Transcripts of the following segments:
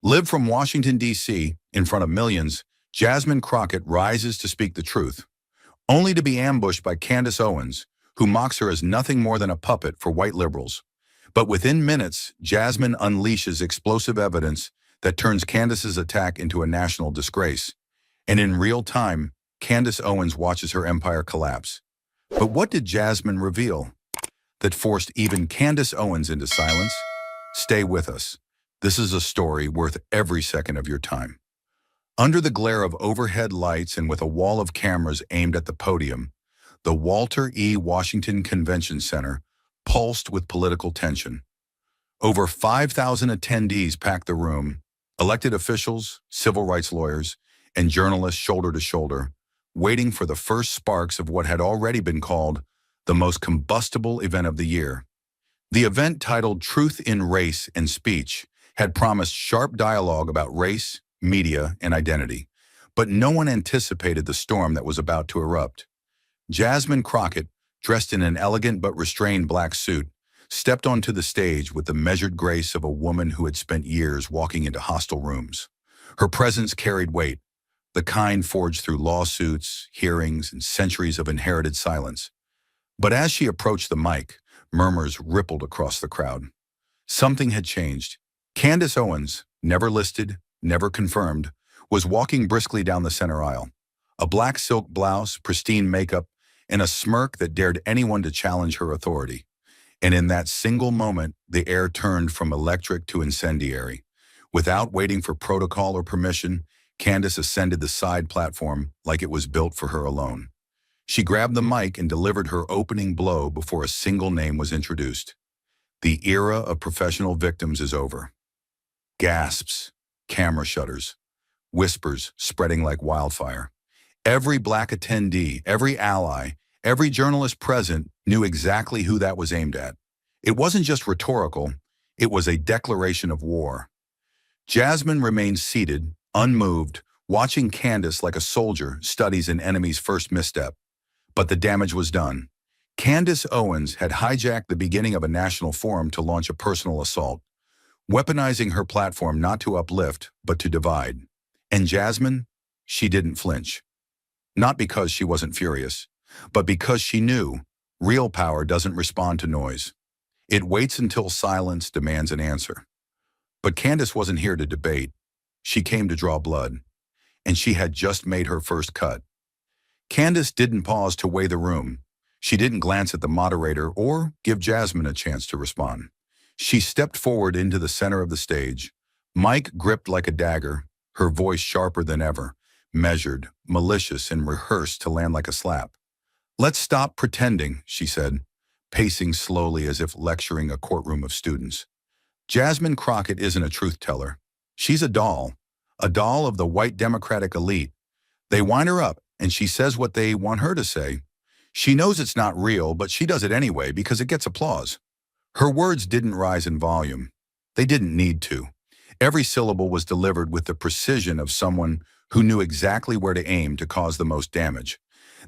Live from Washington, D.C., in front of millions, Jasmine Crockett rises to speak the truth, only to be ambushed by Candace Owens, who mocks her as nothing more than a puppet for white liberals. But within minutes, Jasmine unleashes explosive evidence that turns Candace's attack into a national disgrace. And in real time, Candace Owens watches her empire collapse. But what did Jasmine reveal that forced even Candace Owens into silence? Stay with us. This is a story worth every second of your time. Under the glare of overhead lights and with a wall of cameras aimed at the podium, the Walter E. Washington Convention Center pulsed with political tension. Over 5,000 attendees packed the room, elected officials, civil rights lawyers, and journalists shoulder to shoulder, waiting for the first sparks of what had already been called the most combustible event of the year. The event, titled Truth in Race and Speech, had promised sharp dialogue about race, media, and identity, but no one anticipated the storm that was about to erupt. Jasmine Crockett, dressed in an elegant but restrained black suit, stepped onto the stage with the measured grace of a woman who had spent years walking into hostile rooms. Her presence carried weight, the kind forged through lawsuits, hearings, and centuries of inherited silence. But as she approached the mic, murmurs rippled across the crowd. Something had changed. Candace Owens, never listed, never confirmed, was walking briskly down the center aisle. A black silk blouse, pristine makeup, and a smirk that dared anyone to challenge her authority. And in that single moment, the air turned from electric to incendiary. Without waiting for protocol or permission, Candace ascended the side platform like it was built for her alone. She grabbed the mic and delivered her opening blow before a single name was introduced. The era of professional victims is over. Gasps, camera shutters, whispers spreading like wildfire. Every black attendee, every ally, every journalist present knew exactly who that was aimed at. It wasn't just rhetorical, it was a declaration of war. Jasmine remained seated, unmoved, watching Candace like a soldier studies an enemy's first misstep. But the damage was done. Candace Owens had hijacked the beginning of a national forum to launch a personal assault, weaponizing her platform not to uplift, but to divide. And Jasmine, she didn't flinch. Not because she wasn't furious, but because she knew real power doesn't respond to noise. It waits until silence demands an answer. But Candace wasn't here to debate. She came to draw blood, and she had just made her first cut. Candace didn't pause to weigh the room. She didn't glance at the moderator or give Jasmine a chance to respond. She stepped forward into the center of the stage, mic gripped like a dagger, her voice sharper than ever, measured, malicious, and rehearsed to land like a slap. "Let's stop pretending," she said, pacing slowly as if lecturing a courtroom of students. Jasmine Crockett isn't a truth teller. She's a doll of the white Democratic elite. They wind her up, and she says what they want her to say. She knows it's not real, but she does it anyway because it gets applause. Her words didn't rise in volume. They didn't need to. Every syllable was delivered with the precision of someone who knew exactly where to aim to cause the most damage.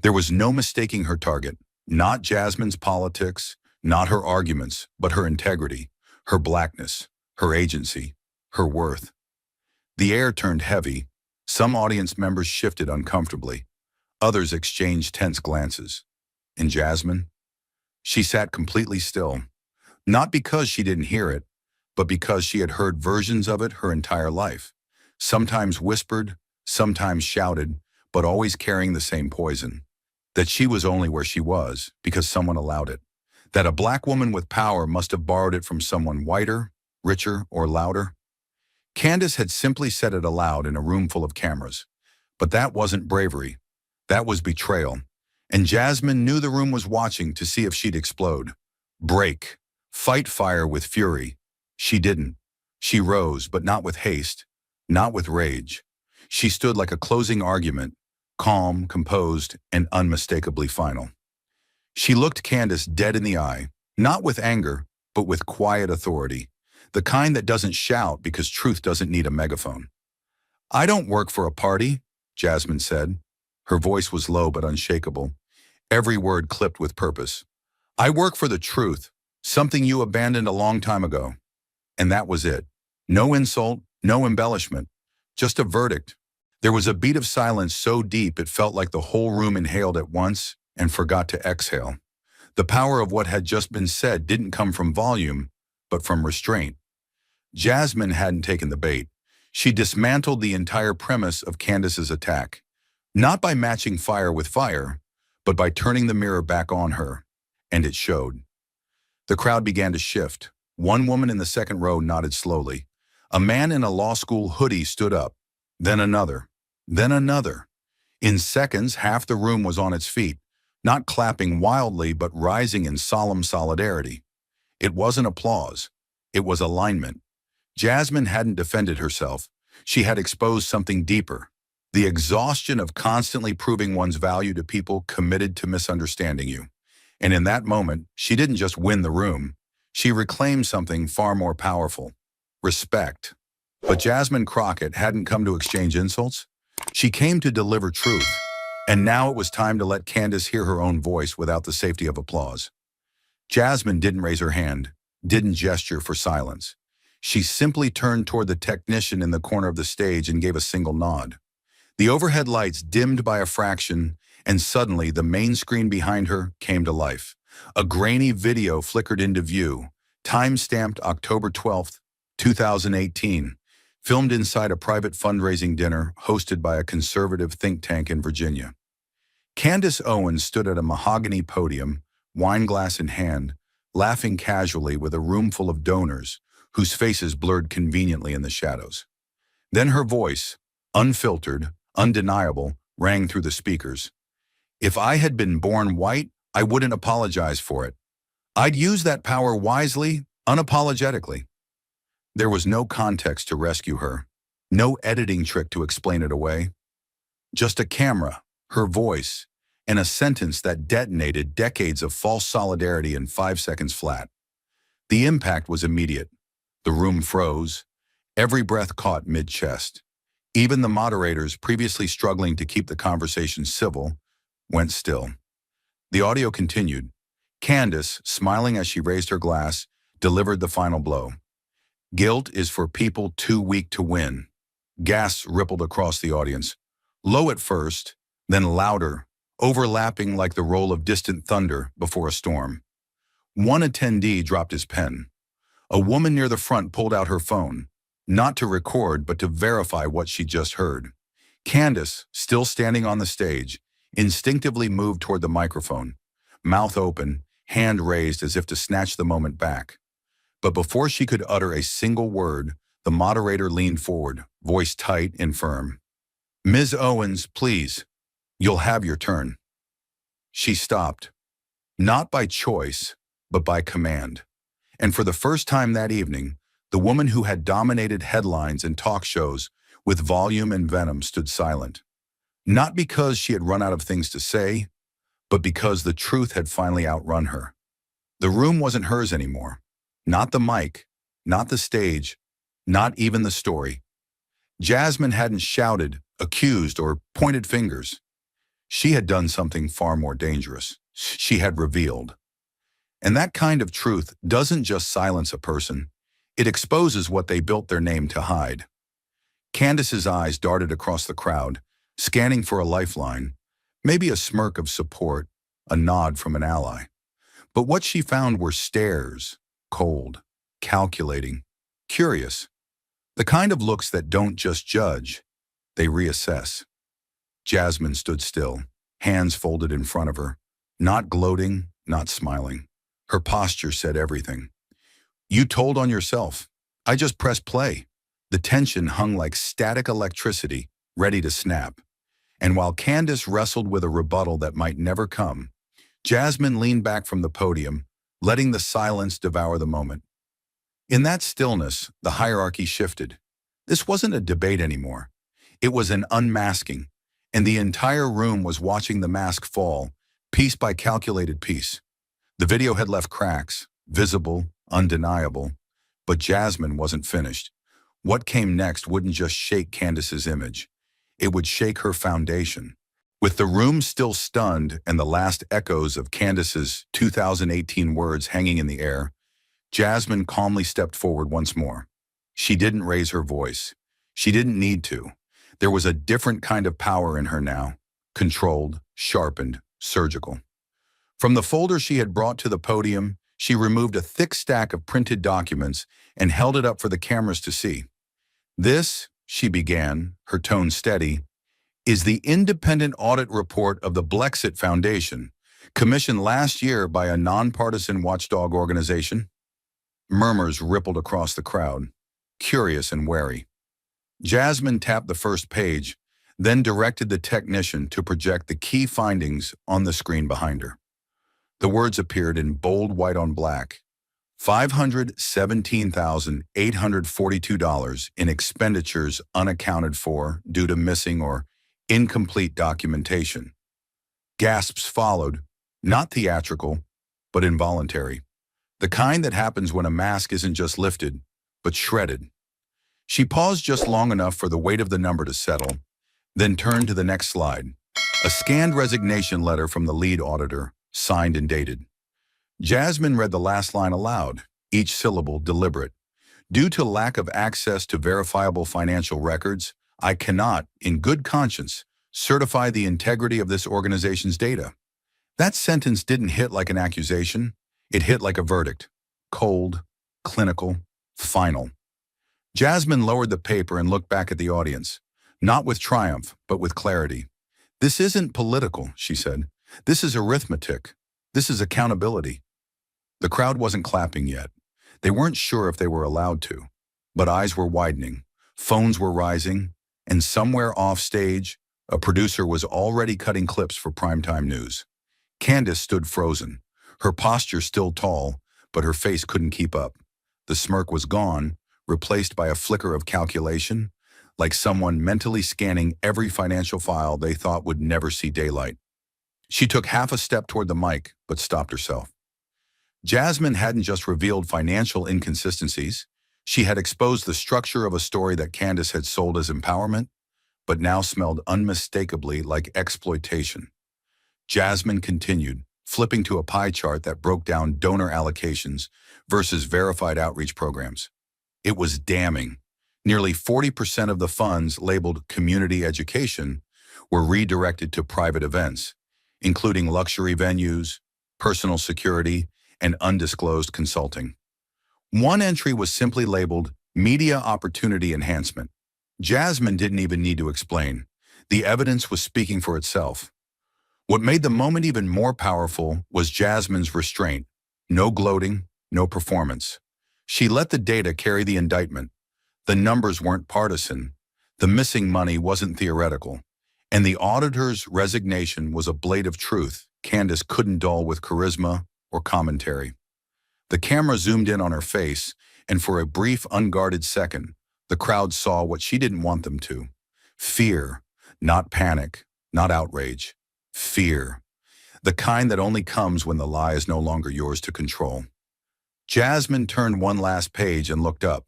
There was no mistaking her target, not Jasmine's politics, not her arguments, but her integrity, her blackness, her agency, her worth. The air turned heavy. Some audience members shifted uncomfortably. Others exchanged tense glances. And Jasmine? She sat completely still, not because she didn't hear it, but because she had heard versions of it her entire life. Sometimes whispered, sometimes shouted, but always carrying the same poison. That she was only where she was because someone allowed it. That a black woman with power must have borrowed it from someone whiter, richer, or louder. Candace had simply said it aloud in a room full of cameras. But that wasn't bravery. That was betrayal. And Jasmine knew the room was watching to see if she'd explode. Break. Fight fire with fury. She didn't. She rose, but not with haste, not with rage. She stood like a closing argument, calm, composed, and unmistakably final. She looked Candace dead in the eye, not with anger, but with quiet authority, the kind that doesn't shout because truth doesn't need a megaphone. "I don't work for a party," Jasmine said. Her voice was low but unshakable, every word clipped with purpose. "I work for the truth, something you abandoned a long time ago." And that was it. No insult, No embellishment, just a verdict. There was a beat of silence so deep it felt like the whole room inhaled at once and forgot to exhale. The power of what had just been said didn't come from volume, but from restraint. Jasmine hadn't taken the bait. She dismantled the entire premise of Candace's attack, not by matching fire with fire, but by turning the mirror back on her. And it showed. The crowd began to shift. One woman in the second row nodded slowly. A man in a law school hoodie stood up. Then another. Then another. In seconds, half the room was on its feet, not clapping wildly but rising in solemn solidarity. It wasn't applause. It was alignment. Jasmine hadn't defended herself. She had exposed something deeper. The exhaustion of constantly proving one's value to people committed to misunderstanding you. And in that moment, she didn't just win the room. She reclaimed something far more powerful. Respect. But Jasmine Crockett hadn't come to exchange insults. She came to deliver truth. And now it was time to let Candace hear her own voice without the safety of applause. Jasmine didn't raise her hand, didn't gesture for silence. She simply turned toward the technician in the corner of the stage and gave a single nod. The overhead lights dimmed by a fraction, and suddenly the main screen behind her came to life. A grainy video flickered into view, time-stamped October 12th, 2018, filmed inside a private fundraising dinner hosted by a conservative think tank in Virginia. Candace Owens stood at a mahogany podium, wine glass in hand, laughing casually with a room full of donors whose faces blurred conveniently in the shadows. Then her voice, unfiltered, undeniable, rang through the speakers. If I had been born white, I wouldn't apologize for it. I'd use that power wisely, unapologetically. There was no context to rescue her, no editing trick to explain it away. Just a camera, her voice, and a sentence that detonated decades of false solidarity in 5 seconds flat. The impact was immediate. The room froze, every breath caught mid-chest. Even the moderators, previously struggling to keep the conversation civil, went still. The audio continued. Candace, smiling as she raised her glass, delivered the final blow. Guilt is for people too weak to win. Gasps rippled across the audience. Low at first, then louder, overlapping like the roll of distant thunder before a storm. One attendee dropped his pen. A woman near the front pulled out her phone, not to record but to verify what she just heard. Candace, still standing on the stage, instinctively moved toward the microphone, mouth open, hand raised as if to snatch the moment back. But before she could utter a single word, the moderator leaned forward, voice tight and firm. Ms. Owens, please, you'll have your turn. She stopped, not by choice, but by command. And for the first time that evening, the woman who had dominated headlines and talk shows with volume and venom stood silent. Not because she had run out of things to say, but because the truth had finally outrun her. The room wasn't hers anymore. Not the mic, not the stage, not even the story. Jasmine hadn't shouted, accused, or pointed fingers. She had done something far more dangerous. She had revealed. And that kind of truth doesn't just silence a person. It exposes what they built their name to hide. Candace's eyes darted across the crowd, scanning for a lifeline, maybe a smirk of support, a nod from an ally. But what she found were stares, cold, calculating, curious. The kind of looks that don't just judge, they reassess. Jasmine stood still, hands folded in front of her, not gloating, not smiling. Her posture said everything. You told on yourself. I just pressed play. The tension hung like static electricity, ready to snap. And while Candace wrestled with a rebuttal that might never come, Jasmine leaned back from the podium, letting the silence devour the moment. In that stillness, the hierarchy shifted. This wasn't a debate anymore. It was an unmasking, and the entire room was watching the mask fall, piece by calculated piece. The video had left cracks, visible, undeniable, but Jasmine wasn't finished. What came next wouldn't just shake Candace's image. It would shake her foundation. With the room still stunned and the last echoes of Candace's 2018 words hanging in the air, Jasmine calmly stepped forward once more. She didn't raise her voice. She didn't need to. There was a different kind of power in her now, controlled, sharpened, surgical. From the folder she had brought to the podium, she removed a thick stack of printed documents and held it up for the cameras to see. This, she began, her tone steady, is the independent audit report of the Brexit Foundation, commissioned last year by a nonpartisan watchdog organization. Murmurs rippled across the crowd, curious and wary. Jasmine tapped the first page, then directed the technician to project the key findings on the screen behind her. The words appeared in bold white on black. $517,842 in expenditures unaccounted for due to missing or incomplete documentation. Gasps followed, not theatrical, but involuntary. The kind that happens when a mask isn't just lifted, but shredded. She paused just long enough for the weight of the number to settle, then turned to the next slide. A scanned resignation letter from the lead auditor, signed and dated. Jasmine read the last line aloud, each syllable deliberate. Due to lack of access to verifiable financial records, I cannot, in good conscience, certify the integrity of this organization's data. That sentence didn't hit like an accusation. It hit like a verdict. Cold, clinical, final. Jasmine lowered the paper and looked back at the audience, not with triumph, but with clarity. This isn't political, she said. This is arithmetic. This is accountability. The crowd wasn't clapping yet. They weren't sure if they were allowed to, but eyes were widening, phones were rising, and somewhere off stage, a producer was already cutting clips for primetime news. Candace stood frozen, her posture still tall, but her face couldn't keep up. The smirk was gone, replaced by a flicker of calculation, like someone mentally scanning every financial file they thought would never see daylight. She took half a step toward the mic, but stopped herself. Jasmine hadn't just revealed financial inconsistencies, she had exposed the structure of a story that Candace had sold as empowerment, but now smelled unmistakably like exploitation. Jasmine continued, flipping to a pie chart that broke down donor allocations versus verified outreach programs. It was damning. Nearly 40% of the funds labeled community education were redirected to private events, including luxury venues, personal security, and undisclosed consulting. One entry was simply labeled Media Opportunity Enhancement. Jasmine didn't even need to explain. The evidence was speaking for itself. What made the moment even more powerful was Jasmine's restraint. No gloating, no performance. She let the data carry the indictment. The numbers weren't partisan. The missing money wasn't theoretical. And the auditor's resignation was a blade of truth Candace couldn't dull with charisma or commentary. The camera zoomed in on her face, and for a brief, unguarded second, the crowd saw what she didn't want them to. Fear, not panic, not outrage. Fear. The kind that only comes when the lie is no longer yours to control. Jasmine turned one last page and looked up.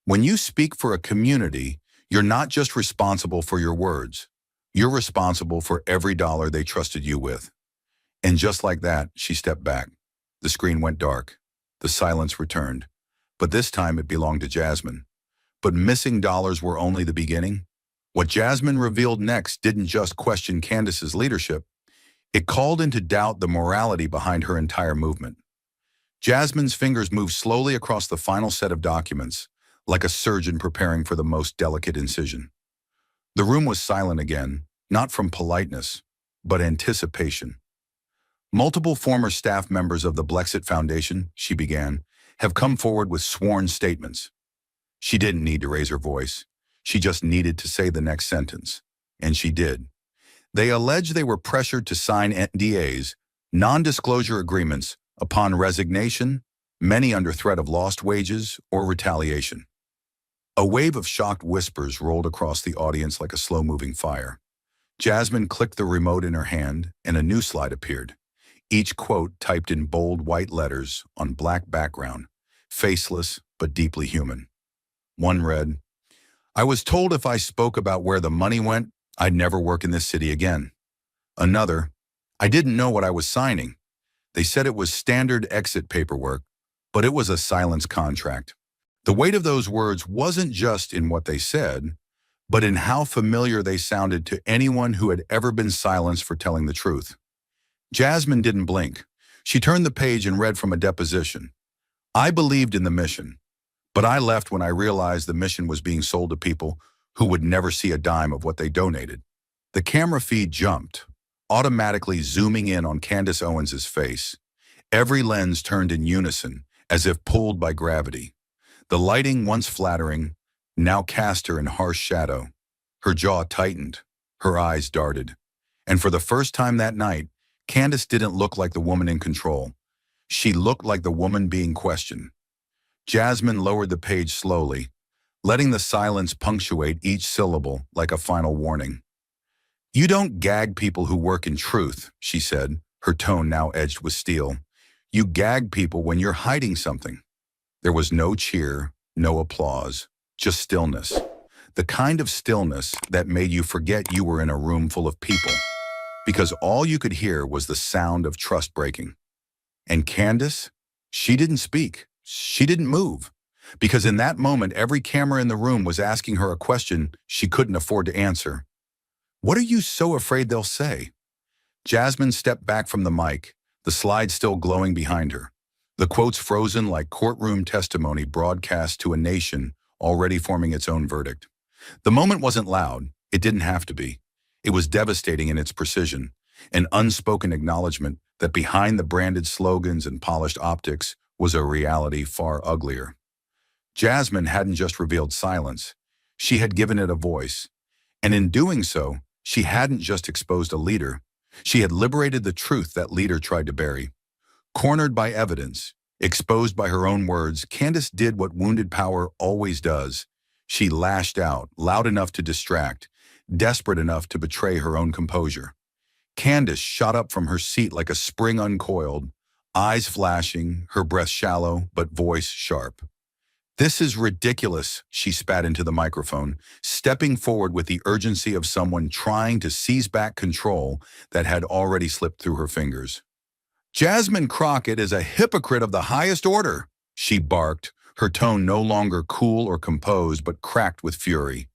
When you speak for a community, you're not just responsible for your words. You're responsible for every dollar they trusted you with. And just like that, she stepped back. The screen went dark. The silence returned. But this time it belonged to Jasmine. But missing dollars were only the beginning. What Jasmine revealed next didn't just question Candace's leadership. It called into doubt the morality behind her entire movement. Jasmine's fingers moved slowly across the final set of documents, like a surgeon preparing for the most delicate incision. The room was silent again, not from politeness, but anticipation. Multiple former staff members of the Brexit Foundation, she began, have come forward with sworn statements. She didn't need to raise her voice. She just needed to say the next sentence. And she did. They allege they were pressured to sign NDAs, non-disclosure agreements, upon resignation, many under threat of lost wages or retaliation. A wave of shocked whispers rolled across the audience like a slow-moving fire. Jasmine clicked the remote in her hand, and a new slide appeared. Each quote typed in bold white letters on black background, faceless but deeply human. One read, "I was told if I spoke about where the money went, I'd never work in this city again." Another, "I didn't know what I was signing. They said it was standard exit paperwork, but it was a silence contract." The weight of those words wasn't just in what they said, but in how familiar they sounded to anyone who had ever been silenced for telling the truth. Jasmine didn't blink. She turned the page and read from a deposition. I believed in the mission, but I left when I realized the mission was being sold to people who would never see a dime of what they donated. The camera feed jumped, automatically zooming in on Candace Owens' face. Every lens turned in unison, as if pulled by gravity. The lighting, once flattering, now cast her in harsh shadow. Her jaw tightened, her eyes darted. And for the first time that night, Candace didn't look like the woman in control. She looked like the woman being questioned. Jasmine lowered the page slowly, letting the silence punctuate each syllable like a final warning. You don't gag people who work in truth, she said, her tone now edged with steel. You gag people when you're hiding something. There was no cheer, no applause, just stillness. The kind of stillness that made you forget you were in a room full of people, because all you could hear was the sound of trust breaking. And Candace, she didn't speak. She didn't move. Because in that moment, every camera in the room was asking her a question she couldn't afford to answer. What are you so afraid they'll say? Jasmine stepped back from the mic, the slide still glowing behind her. The quotes frozen like courtroom testimony broadcast to a nation already forming its own verdict. The moment wasn't loud. It didn't have to be. It was devastating in its precision, an unspoken acknowledgement that behind the branded slogans and polished optics was a reality far uglier. Jasmine hadn't just revealed silence. She had given it a voice. And in doing so, she hadn't just exposed a leader. She had liberated the truth that leader tried to bury. Cornered by evidence, exposed by her own words, Candace did what wounded power always does. She lashed out, loud enough to distract, desperate enough to betray her own composure. Candace shot up from her seat like a spring uncoiled, eyes flashing, her breath shallow, but voice sharp. This is ridiculous, she spat into the microphone, stepping forward with the urgency of someone trying to seize back control that had already slipped through her fingers. Jasmine Crockett is a hypocrite of the highest order, she barked, her tone no longer cool or composed but cracked with fury.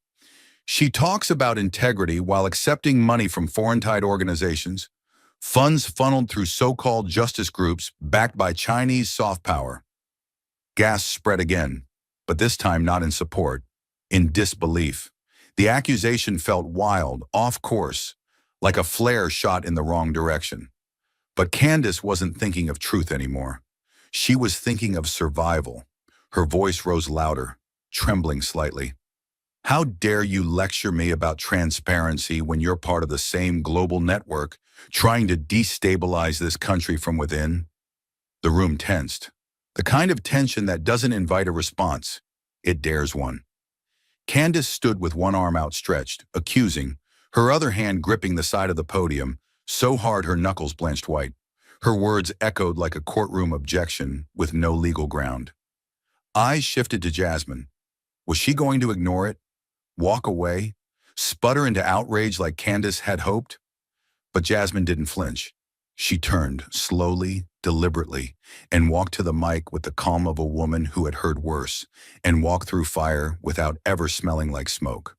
She talks about integrity while accepting money from foreign-tied organizations, funds funneled through so-called justice groups backed by Chinese soft power. Gasps spread again, but this time not in support, in disbelief. The accusation felt wild, off course, like a flare shot in the wrong direction. But Candace wasn't thinking of truth anymore. She was thinking of survival. Her voice rose louder, trembling slightly. How dare you lecture me about transparency when you're part of the same global network trying to destabilize this country from within? The room tensed. The kind of tension that doesn't invite a response. It dares one. Candace stood with one arm outstretched, accusing, her other hand gripping the side of the podium, so hard her knuckles blanched white. Her words echoed like a courtroom objection with no legal ground. Eyes shifted to Jasmine. Was she going to ignore it? Walk away? Sputter into outrage like Candace had hoped? But Jasmine didn't flinch. She turned, slowly, deliberately, and walked to the mic with the calm of a woman who had heard worse, and walked through fire without ever smelling like smoke.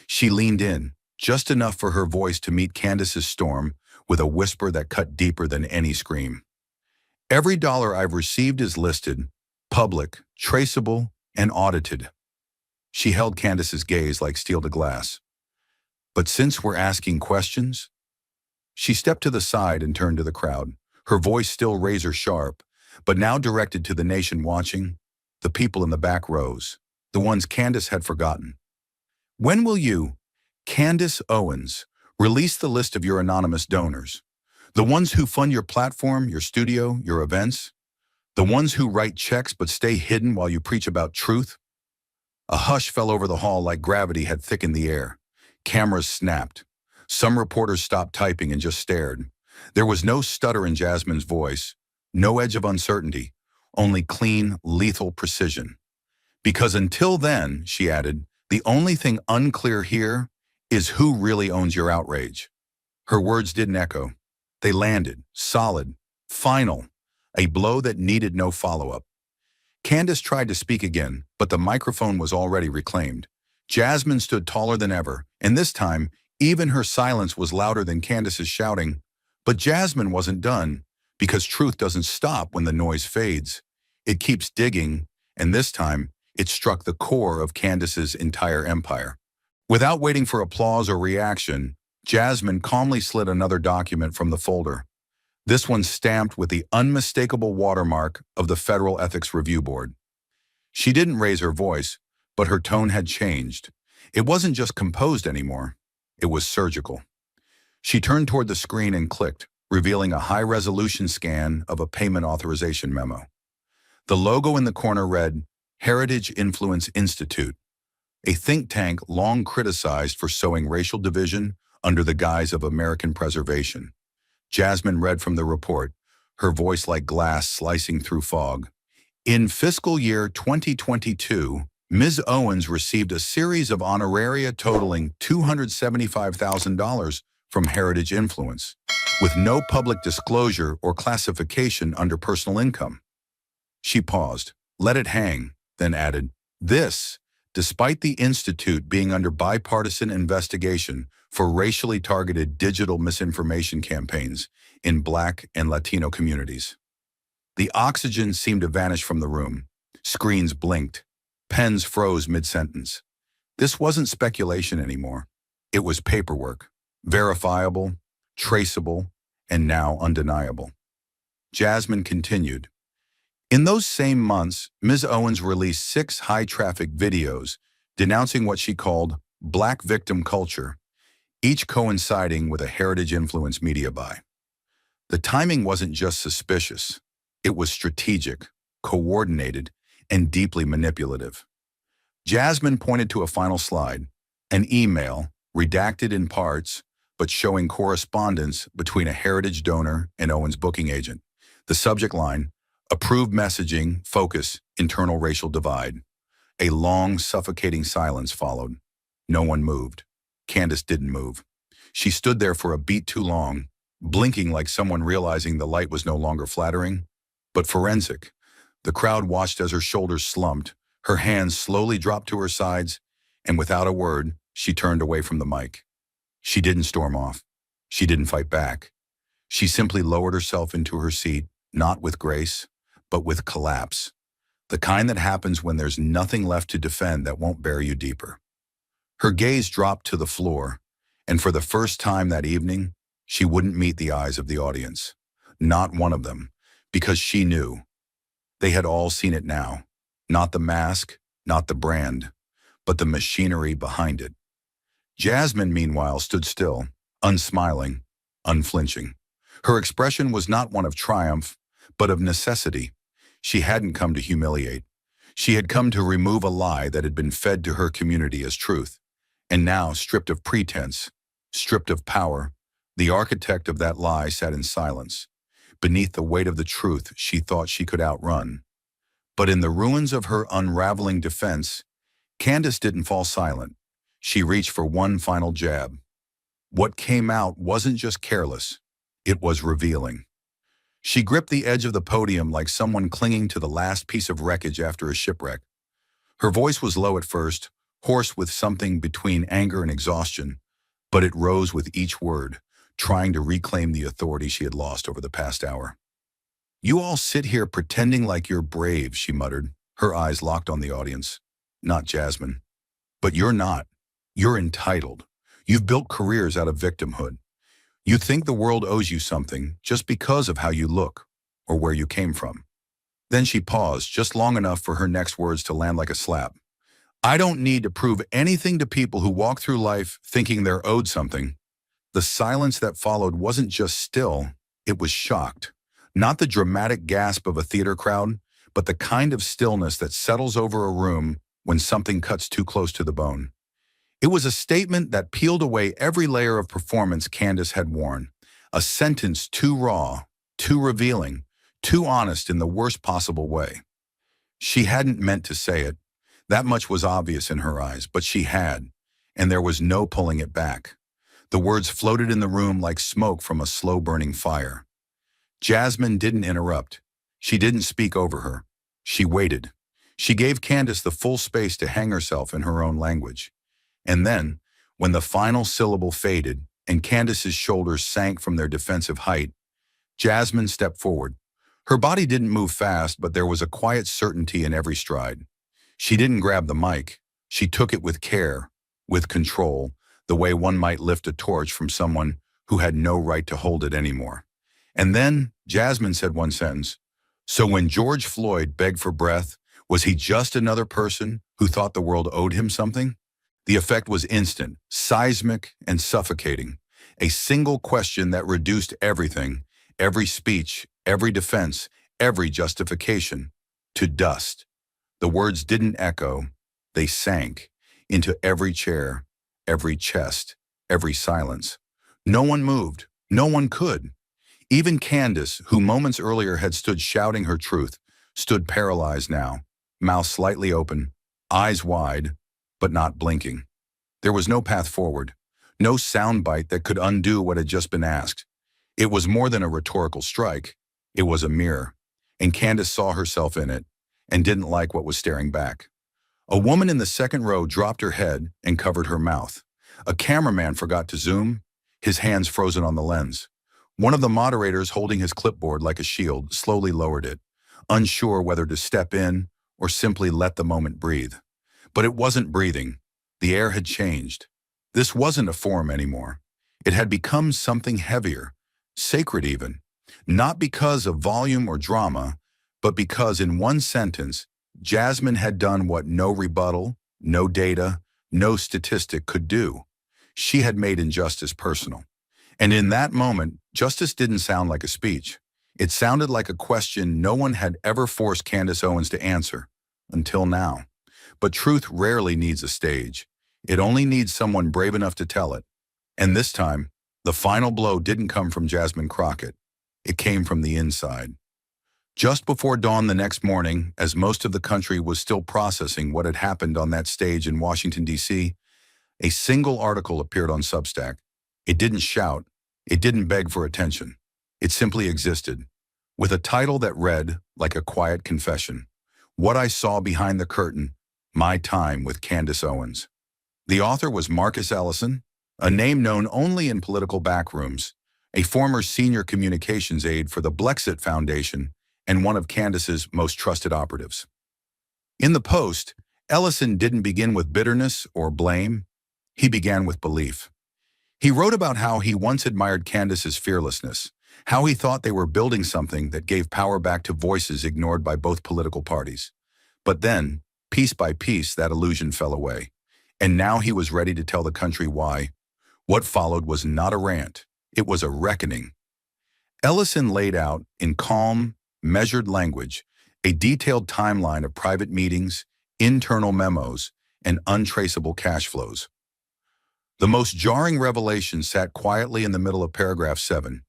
She leaned in, just enough for her voice to meet Candace's storm, with a whisper that cut deeper than any scream. Every dollar I've received is listed, public, traceable, and audited. She held Candace's gaze like steel to glass. But since we're asking questions? She stepped to the side and turned to the crowd, her voice still razor sharp, but now directed to the nation watching, the people in the back rows, the ones Candace had forgotten. When will you, Candace Owens, release the list of your anonymous donors? The ones who fund your platform, your studio, your events? The ones who write checks but stay hidden while you preach about truth? A hush fell over the hall like gravity had thickened the air. Cameras snapped. Some reporters stopped typing and just stared. There was no stutter in Jasmine's voice, no edge of uncertainty, only clean, lethal precision. Because until then, she added, the only thing unclear here is who really owns your outrage. Her words didn't echo. They landed, solid, final, a blow that needed no follow-up. Candace tried to speak again, but the microphone was already reclaimed. Jasmine stood taller than ever, and this time, even her silence was louder than Candace's shouting. But Jasmine wasn't done, because truth doesn't stop when the noise fades. It keeps digging, and this time, it struck the core of Candace's entire empire. Without waiting for applause or reaction, Jasmine calmly slid another document from the folder. This one stamped with the unmistakable watermark of the Federal Ethics Review Board. She didn't raise her voice, but her tone had changed. It wasn't just composed anymore. It was surgical. She turned toward the screen and clicked, revealing a high-resolution scan of a payment authorization memo. The logo in the corner read, Heritage Influence Institute, a think tank long criticized for sowing racial division under the guise of American preservation. Jasmine read from the report, her voice like glass slicing through fog. In fiscal year 2022, Ms. Owens received a series of honoraria totaling $275,000 from Heritage Influence, with no public disclosure or classification under personal income. She paused, let it hang, then added, this, despite the Institute being under bipartisan investigation for racially targeted digital misinformation campaigns in Black and Latino communities. The oxygen seemed to vanish from the room. Screens blinked. Pens froze mid-sentence. This wasn't speculation anymore. It was paperwork, verifiable, traceable, and now undeniable. Jasmine continued. In those same months, Ms. Owens released 6 high-traffic videos denouncing what she called Black victim culture, each coinciding with a Heritage Influence media buy. The timing wasn't just suspicious. It was strategic, coordinated, and deeply manipulative. Jasmine pointed to a final slide, an email, redacted in parts, but showing correspondence between a Heritage donor and Owens' booking agent. The subject line, approved messaging, focus, internal racial divide. A long, suffocating silence followed. No one moved. Candace didn't move. She stood there for a beat too long, blinking like someone realizing the light was no longer flattering, but forensic. The crowd watched as her shoulders slumped, her hands slowly dropped to her sides, and without a word, she turned away from the mic. She didn't storm off. She didn't fight back. She simply lowered herself into her seat, not with grace, but with collapse. The kind that happens when there's nothing left to defend that won't bury you deeper. Her gaze dropped to the floor, and for the first time that evening, she wouldn't meet the eyes of the audience. Not one of them, because she knew. They had all seen it now. Not the mask, not the brand, but the machinery behind it. Jasmine, meanwhile, stood still, unsmiling, unflinching. Her expression was not one of triumph, but of necessity. She hadn't come to humiliate. She had come to remove a lie that had been fed to her community as truth. And now, stripped of pretense, stripped of power, the architect of that lie sat in silence, beneath the weight of the truth she thought she could outrun. But in the ruins of her unraveling defense, Candace didn't fall silent. She reached for one final jab. What came out wasn't just careless, it was revealing. She gripped the edge of the podium like someone clinging to the last piece of wreckage after a shipwreck. Her voice was low at first, hoarse with something between anger and exhaustion, but it rose with each word, trying to reclaim the authority she had lost over the past hour. You all sit here pretending like you're brave, she muttered, her eyes locked on the audience. Not Jasmine. But you're not. You're entitled. You've built careers out of victimhood. You think the world owes you something just because of how you look or where you came from. Then she paused just long enough for her next words to land like a slap. I don't need to prove anything to people who walk through life thinking they're owed something. The silence that followed wasn't just still, it was shocked. Not the dramatic gasp of a theater crowd, but the kind of stillness that settles over a room when something cuts too close to the bone. It was a statement that peeled away every layer of performance Candace had worn. A sentence too raw, too revealing, too honest in the worst possible way. She hadn't meant to say it. That much was obvious in her eyes, but she had, and there was no pulling it back. The words floated in the room like smoke from a slow-burning fire. Jasmine didn't interrupt. She didn't speak over her. She waited. She gave Candace the full space to hang herself in her own language. And then, when the final syllable faded and Candace's shoulders sank from their defensive height, Jasmine stepped forward. Her body didn't move fast, but there was a quiet certainty in every stride. She didn't grab the mic. She took it with care, with control, the way one might lift a torch from someone who had no right to hold it anymore. And then Jasmine said one sentence. So when George Floyd begged for breath, was he just another person who thought the world owed him something? The effect was instant, seismic, and suffocating. A single question that reduced everything, every speech, every defense, every justification, to dust. The words didn't echo, they sank into every chair, every chest, every silence. No one moved, no one could. Even Candace, who moments earlier had stood shouting her truth, stood paralyzed now, mouth slightly open, eyes wide, but not blinking. There was no path forward, no soundbite that could undo what had just been asked. It was more than a rhetorical strike. It was a mirror, and Candace saw herself in it and didn't like what was staring back. A woman in the second row dropped her head and covered her mouth. A cameraman forgot to zoom, his hands frozen on the lens. One of the moderators, holding his clipboard like a shield, slowly lowered it, unsure whether to step in or simply let the moment breathe. But it wasn't breathing. The air had changed. This wasn't a forum anymore. It had become something heavier, sacred even, not because of volume or drama, but because in one sentence, Jasmine had done what no rebuttal, no data, no statistic could do. She had made injustice personal. And in that moment, justice didn't sound like a speech. It sounded like a question no one had ever forced Candace Owens to answer, until now. But truth rarely needs a stage. It only needs someone brave enough to tell it. And this time, the final blow didn't come from Jasmine Crockett. It came from the inside. Just before dawn the next morning, as most of the country was still processing what had happened on that stage in Washington, D.C., a single article appeared on Substack. It didn't shout. It didn't beg for attention. It simply existed, with a title that read like a quiet confession. What I Saw Behind the Curtain, My Time with Candace Owens. The author was Marcus Ellison, a name known only in political backrooms, a former senior communications aide for the Blexit Foundation and one of Candace's most trusted operatives. In the post, Ellison didn't begin with bitterness or blame. He began with belief. He wrote about how he once admired Candace's fearlessness, how he thought they were building something that gave power back to voices ignored by both political parties. But then, piece by piece, that illusion fell away. And now he was ready to tell the country why. What followed was not a rant. It was a reckoning. Ellison laid out, in calm, measured language, a detailed timeline of private meetings, internal memos, and untraceable cash flows. The most jarring revelation sat quietly in the middle of paragraph 7.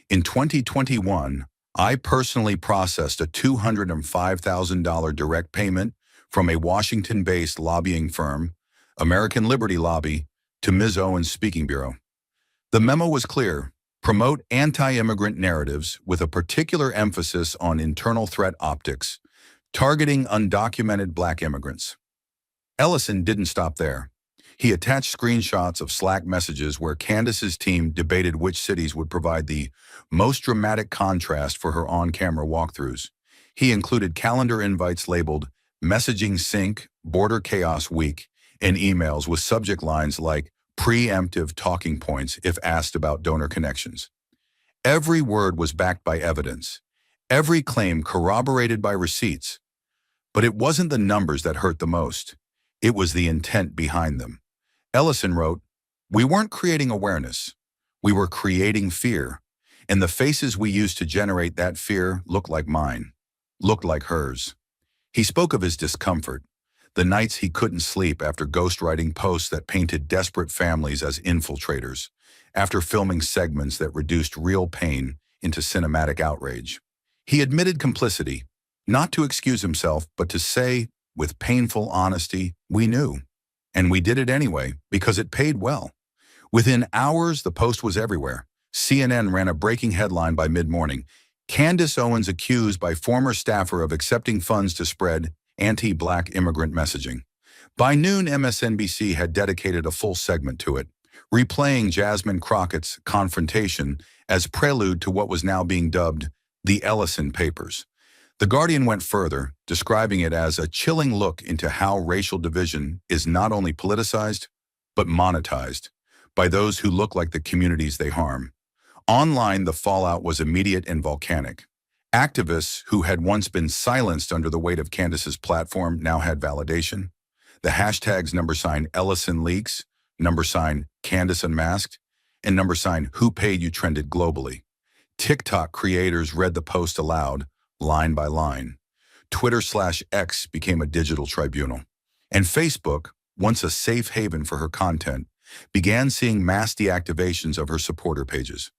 In 2021, I personally processed a $205,000 direct payment from a Washington-based lobbying firm, American Liberty Lobby, to Ms. Owens' speaking bureau. The memo was clear: promote anti-immigrant narratives with a particular emphasis on internal threat optics, targeting undocumented Black immigrants. Ellison didn't stop there. He attached screenshots of Slack messages where Candace's team debated which cities would provide the most dramatic contrast for her on-camera walkthroughs. He included calendar invites labeled Messaging Sync, Border Chaos Week, and emails with subject lines like preemptive talking points if asked about donor connections. Every word was backed by evidence, every claim corroborated by receipts. But it wasn't the numbers that hurt the most. It was the intent behind them. Ellison wrote, "We weren't creating awareness. We were creating fear. And the faces we used to generate that fear looked like mine, looked like hers." He spoke of his discomfort, the nights he couldn't sleep after ghostwriting posts that painted desperate families as infiltrators, after filming segments that reduced real pain into cinematic outrage. He admitted complicity, not to excuse himself, but to say, with painful honesty, we knew. And we did it anyway, because it paid well. Within hours, the post was everywhere. CNN ran a breaking headline by mid-morning: Candace Owens accused by former staffer of accepting funds to spread anti-Black immigrant messaging. By noon, MSNBC had dedicated a full segment to it, replaying Jasmine Crockett's confrontation as prelude to what was now being dubbed the Ellison Papers. The Guardian went further, describing it as a chilling look into how racial division is not only politicized, but monetized by those who look like the communities they harm. Online, the fallout was immediate and volcanic. Activists who had once been silenced under the weight of Candace's platform now had validation. The hashtags #EllisonLeaks, #Candace Unmasked, and #Who Paid You trended globally. TikTok creators read the post aloud, line by line. Twitter/X became a digital tribunal. And Facebook, once a safe haven for her content, began seeing mass deactivations of her supporter pages.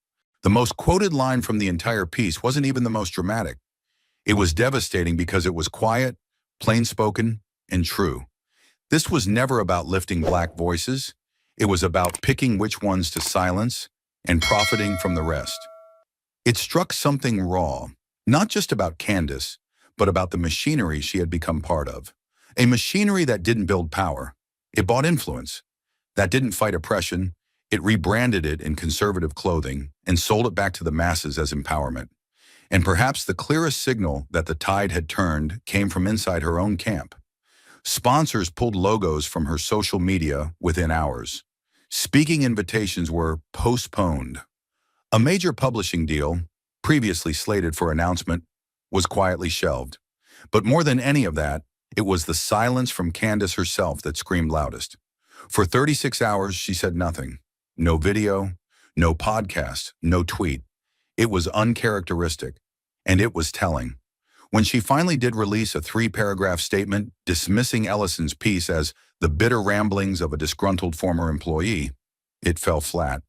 The most quoted line from the entire piece wasn't even the most dramatic. It was devastating because it was quiet, plain-spoken, and true. This was never about lifting Black voices. It was about picking which ones to silence and profiting from the rest. It struck something raw, not just about Candace, but about the machinery she had become part of. A machinery that didn't build power. It bought influence. That didn't fight oppression. It rebranded it in conservative clothing and sold it back to the masses as empowerment. And perhaps the clearest signal that the tide had turned came from inside her own camp. Sponsors pulled logos from her social media within hours. Speaking invitations were postponed. A major publishing deal, previously slated for announcement, was quietly shelved. But more than any of that, it was the silence from Candace herself that screamed loudest. For 36 hours, she said nothing. No video, no podcast, no tweet. It was uncharacteristic, and it was telling. When she finally did release a 3-paragraph statement dismissing Ellison's piece as the bitter ramblings of a disgruntled former employee, it fell flat.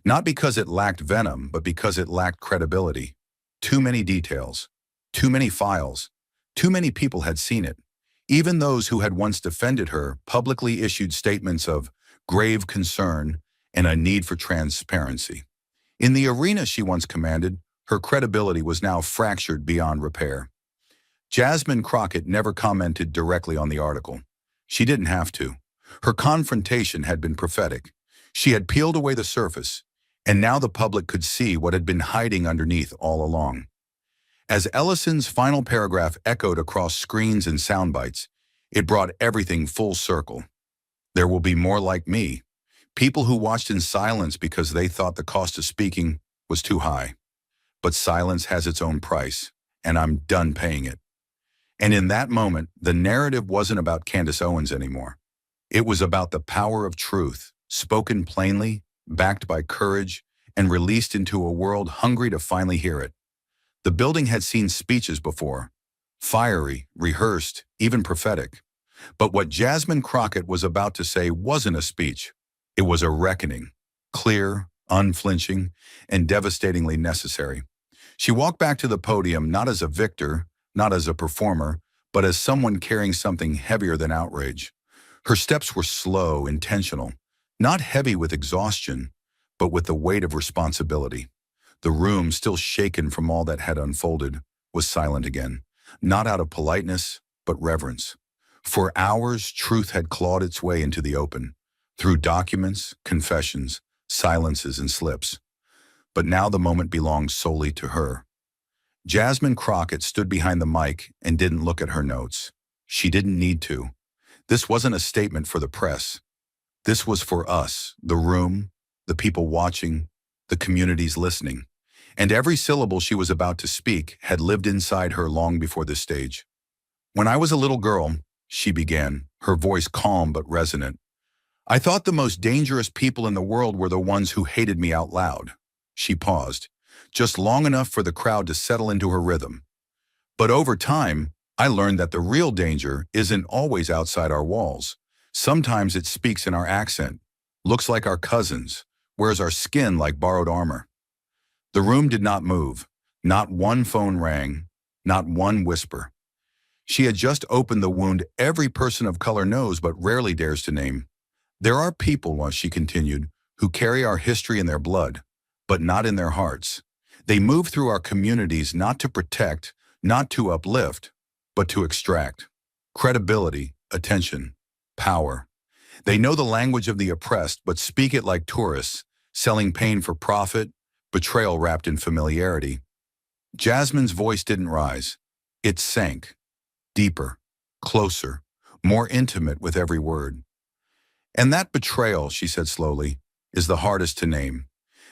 Not because it lacked venom, but because it lacked credibility. Too many details, too many files, too many people had seen it. Even those who had once defended her publicly issued statements of grave concern and a need for transparency. In the arena she once commanded, her credibility was now fractured beyond repair. Jasmine Crockett never commented directly on the article. She didn't have to. Her confrontation had been prophetic. She had peeled away the surface, and now the public could see what had been hiding underneath all along. As Ellison's final paragraph echoed across screens and sound bites, it brought everything full circle. There will be more like me. People who watched in silence because they thought the cost of speaking was too high. But silence has its own price, and I'm done paying it. And in that moment, the narrative wasn't about Candace Owens anymore. It was about the power of truth, spoken plainly, backed by courage, and released into a world hungry to finally hear it. The building had seen speeches before, fiery, rehearsed, even prophetic. But what Jasmine Crockett was about to say wasn't a speech. It was a reckoning, clear, unflinching, and devastatingly necessary. She walked back to the podium not as a victor, not as a performer, but as someone carrying something heavier than outrage. Her steps were slow, intentional, not heavy with exhaustion, but with the weight of responsibility. The room, still shaken from all that had unfolded, was silent again, not out of politeness, but reverence. For hours, truth had clawed its way into the open, through documents, confessions, silences, and slips. But now the moment belonged solely to her. Jasmine Crockett stood behind the mic and didn't look at her notes. She didn't need to. This wasn't a statement for the press. This was for us, the room, the people watching, the communities listening. And every syllable she was about to speak had lived inside her long before this stage. When I was a little girl, she began, her voice calm but resonant, I thought the most dangerous people in the world were the ones who hated me out loud. She paused, just long enough for the crowd to settle into her rhythm. But over time, I learned that the real danger isn't always outside our walls. Sometimes it speaks in our accent, looks like our cousins, wears our skin like borrowed armor. The room did not move. Not one phone rang, not one whisper. She had just opened the wound every person of color knows but rarely dares to name. There are people, she continued, who carry our history in their blood, but not in their hearts. They move through our communities not to protect, not to uplift, but to extract credibility, attention, power. They know the language of the oppressed, but speak it like tourists, selling pain for profit, betrayal wrapped in familiarity. Jasmine's voice didn't rise. It sank, deeper, closer, more intimate with every word. And that betrayal, she said slowly, is the hardest to name.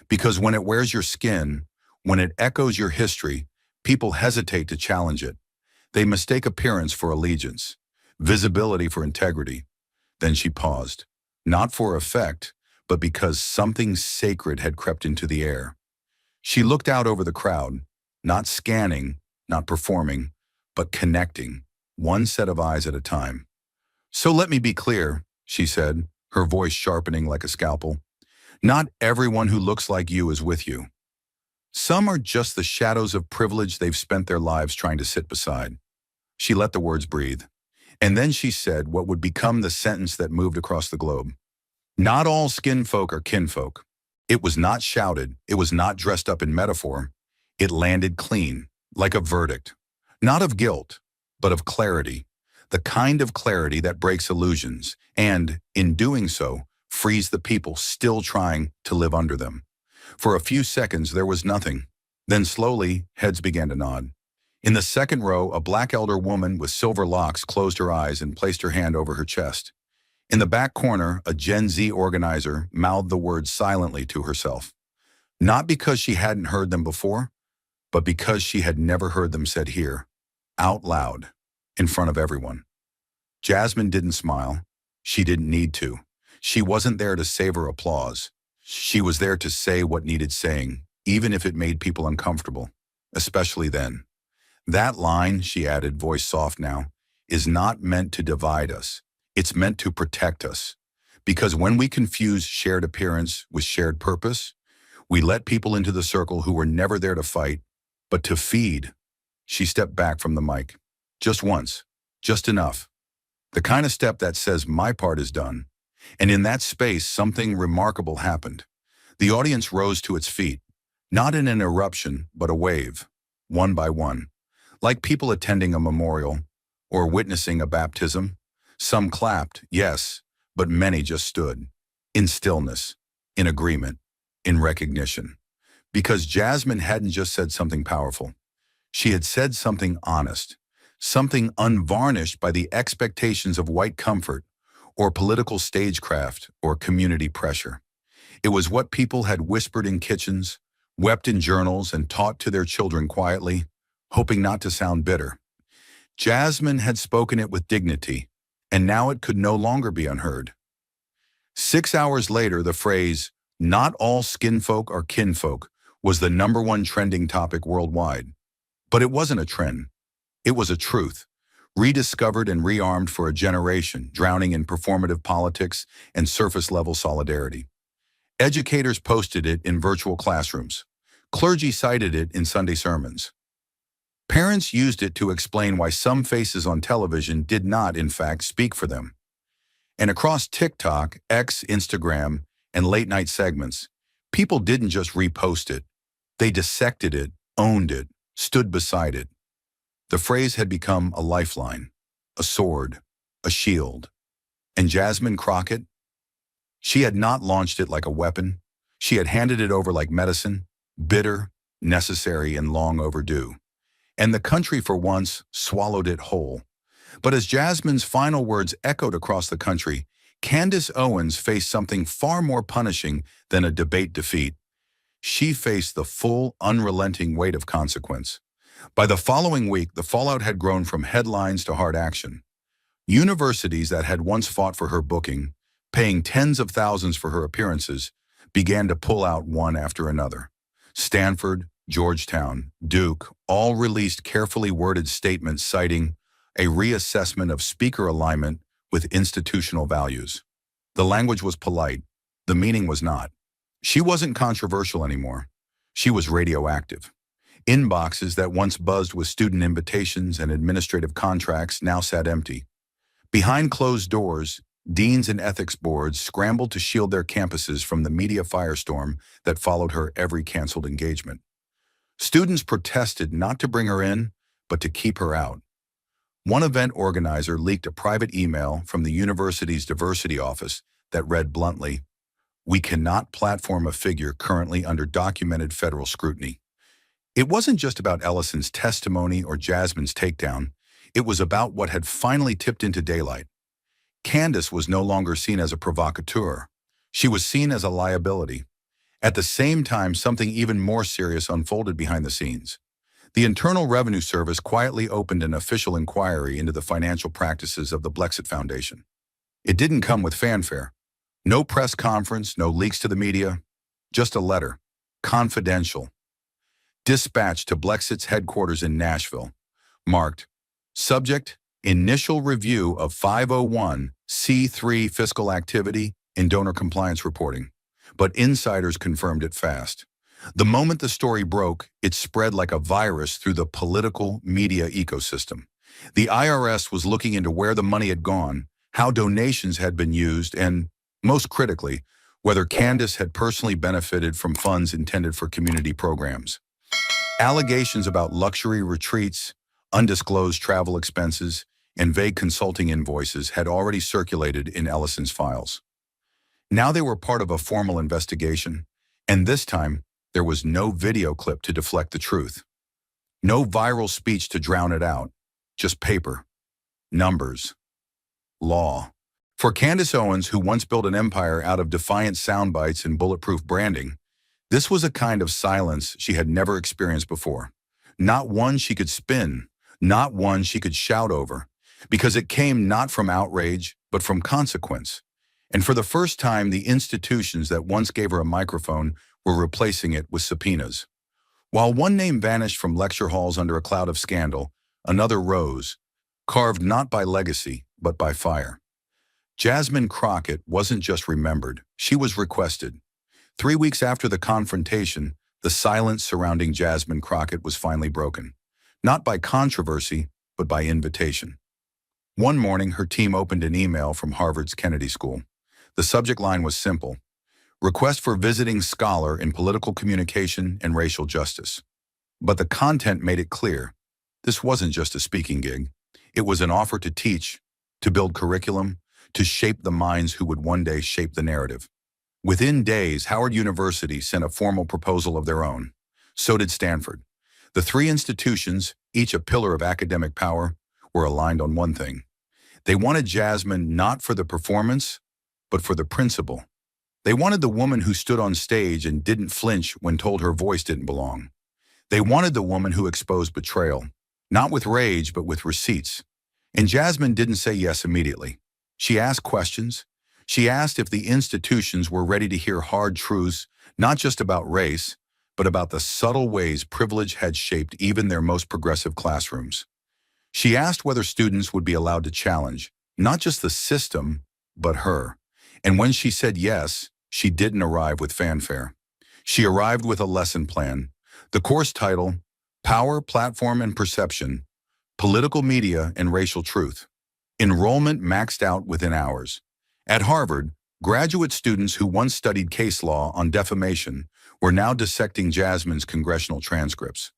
Because when it wears your skin, when it echoes your history, people hesitate to challenge it. They mistake appearance for allegiance, visibility for integrity. Then she paused, not for effect, but because something sacred had crept into the air. She looked out over the crowd, not scanning, not performing, but connecting, one set of eyes at a time. So let me be clear, she said, her voice sharpening like a scalpel. Not everyone who looks like you is with you. Some are just the shadows of privilege they've spent their lives trying to sit beside. She let the words breathe. And then she said what would become the sentence that moved across the globe. Not all skin folk are kinfolk. It was not shouted. It was not dressed up in metaphor. It landed clean, like a verdict. Not of guilt, but of clarity. The kind of clarity that breaks illusions and, in doing so, frees the people still trying to live under them. For a few seconds, there was nothing. Then slowly, heads began to nod. In the second row, a black elder woman with silver locks closed her eyes and placed her hand over her chest. In the back corner, a Gen Z organizer mouthed the words silently to herself. Not because she hadn't heard them before, but because she had never heard them said here, out loud, in front of everyone. Jasmine didn't smile. She didn't need to. She wasn't there to savor applause. She was there to say what needed saying, even if it made people uncomfortable, especially then. That line, she added, voice soft now, is not meant to divide us. It's meant to protect us. Because when we confuse shared appearance with shared purpose, we let people into the circle who were never there to fight, but to feed. She stepped back from the mic. Just once. Just enough. The kind of step that says my part is done. And in that space, something remarkable happened. The audience rose to its feet, not in an eruption, but a wave, one by one. Like people attending a memorial or witnessing a baptism. Some clapped, yes, but many just stood, in stillness, in agreement, in recognition. Because Jasmine hadn't just said something powerful. She had said something honest, something unvarnished by the expectations of white comfort or political stagecraft or community pressure. It was what people had whispered in kitchens, wept in journals, and taught to their children quietly, hoping not to sound bitter. Jasmine had spoken it with dignity, and now it could no longer be unheard. 6 hours later, the phrase, "Not all skinfolk are kinfolk," was the #1 trending topic worldwide. But it wasn't a trend. It was a truth, rediscovered and rearmed for a generation, drowning in performative politics and surface-level solidarity. Educators posted it in virtual classrooms. Clergy cited it in Sunday sermons. Parents used it to explain why some faces on television did not, in fact, speak for them. And across TikTok, X, Instagram, and late-night segments, people didn't just repost it. They dissected it, owned it, stood beside it. The phrase had become a lifeline, a sword, a shield. And Jasmine Crockett? She had not launched it like a weapon. She had handed it over like medicine, bitter, necessary, and long overdue. And the country, for once, swallowed it whole. But as Jasmine's final words echoed across the country, Candace Owens faced something far more punishing than a debate defeat. She faced the full, unrelenting weight of consequence. By the following week, the fallout had grown from headlines to hard action. Universities that had once fought for her booking, paying tens of thousands for her appearances, began to pull out one after another. Stanford, Georgetown, Duke, all released carefully worded statements citing a reassessment of speaker alignment with institutional values. The language was polite. The meaning was not. She wasn't controversial anymore. She was radioactive. Inboxes that once buzzed with student invitations and administrative contracts now sat empty. Behind closed doors, deans and ethics boards scrambled to shield their campuses from the media firestorm that followed her every canceled engagement. Students protested not to bring her in, but to keep her out. One event organizer leaked a private email from the university's diversity office that read bluntly, "We cannot platform a figure currently under documented federal scrutiny." It wasn't just about Ellison's testimony or Jasmine's takedown. It was about what had finally tipped into daylight. Candace was no longer seen as a provocateur. She was seen as a liability. At the same time, something even more serious unfolded behind the scenes. The Internal Revenue Service quietly opened an official inquiry into the financial practices of the Blexit Foundation. It didn't come with fanfare. No press conference, no leaks to the media, just a letter, confidential, dispatched to Blexit's headquarters in Nashville, marked, "Subject, Initial Review of 501c3 Fiscal Activity and Donor Compliance Reporting." But insiders confirmed it fast. The moment the story broke, it spread like a virus through the political media ecosystem. The IRS was looking into where the money had gone, how donations had been used, and, most critically, whether Candace had personally benefited from funds intended for community programs. Allegations about luxury retreats, undisclosed travel expenses, and vague consulting invoices had already circulated in Ellison's files. Now they were part of a formal investigation, and this time, there was no video clip to deflect the truth. No viral speech to drown it out. Just paper, numbers, law. For Candace Owens, who once built an empire out of defiant sound bites and bulletproof branding, this was a kind of silence she had never experienced before. Not one she could spin, not one she could shout over, because it came not from outrage, but from consequence. And for the first time, the institutions that once gave her a microphone were replacing it with subpoenas. While one name vanished from lecture halls under a cloud of scandal, another rose, carved not by legacy, but by fire. Jasmine Crockett wasn't just remembered, she was requested. 3 weeks after the confrontation, the silence surrounding Jasmine Crockett was finally broken. Not by controversy, but by invitation. One morning, her team opened an email from Harvard's Kennedy School. The subject line was simple: request for visiting scholar in political communication and racial justice. But the content made it clear. This wasn't just a speaking gig. It was an offer to teach, to build curriculum, to shape the minds who would one day shape the narrative. Within days, Howard University sent a formal proposal of their own. So did Stanford. The three institutions, each a pillar of academic power, were aligned on one thing. They wanted Jasmine not for the performance, but for the principle. They wanted the woman who stood on stage and didn't flinch when told her voice didn't belong. They wanted the woman who exposed betrayal, not with rage, but with receipts. And Jasmine didn't say yes immediately. She asked questions. She asked if the institutions were ready to hear hard truths, not just about race, but about the subtle ways privilege had shaped even their most progressive classrooms. She asked whether students would be allowed to challenge, not just the system, but her. And when she said yes, she didn't arrive with fanfare. She arrived with a lesson plan. The course title, Power, Platform, and Perception, Political Media and Racial Truth. Enrollment maxed out within hours. At Harvard, graduate students who once studied case law on defamation were now dissecting Jasmine's congressional transcripts.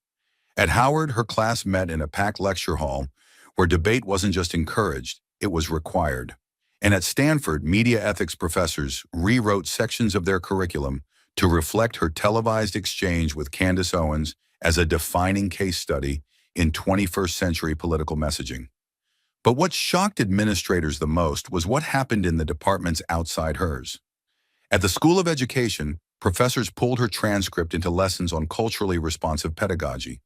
At Howard, her class met in a packed lecture hall where debate wasn't just encouraged, it was required. And at Stanford, media ethics professors rewrote sections of their curriculum to reflect her televised exchange with Candace Owens as a defining case study in 21st century political messaging. But what shocked administrators the most was what happened in the departments outside hers. At the School of Education, professors pulled her transcript into lessons on culturally responsive pedagogy.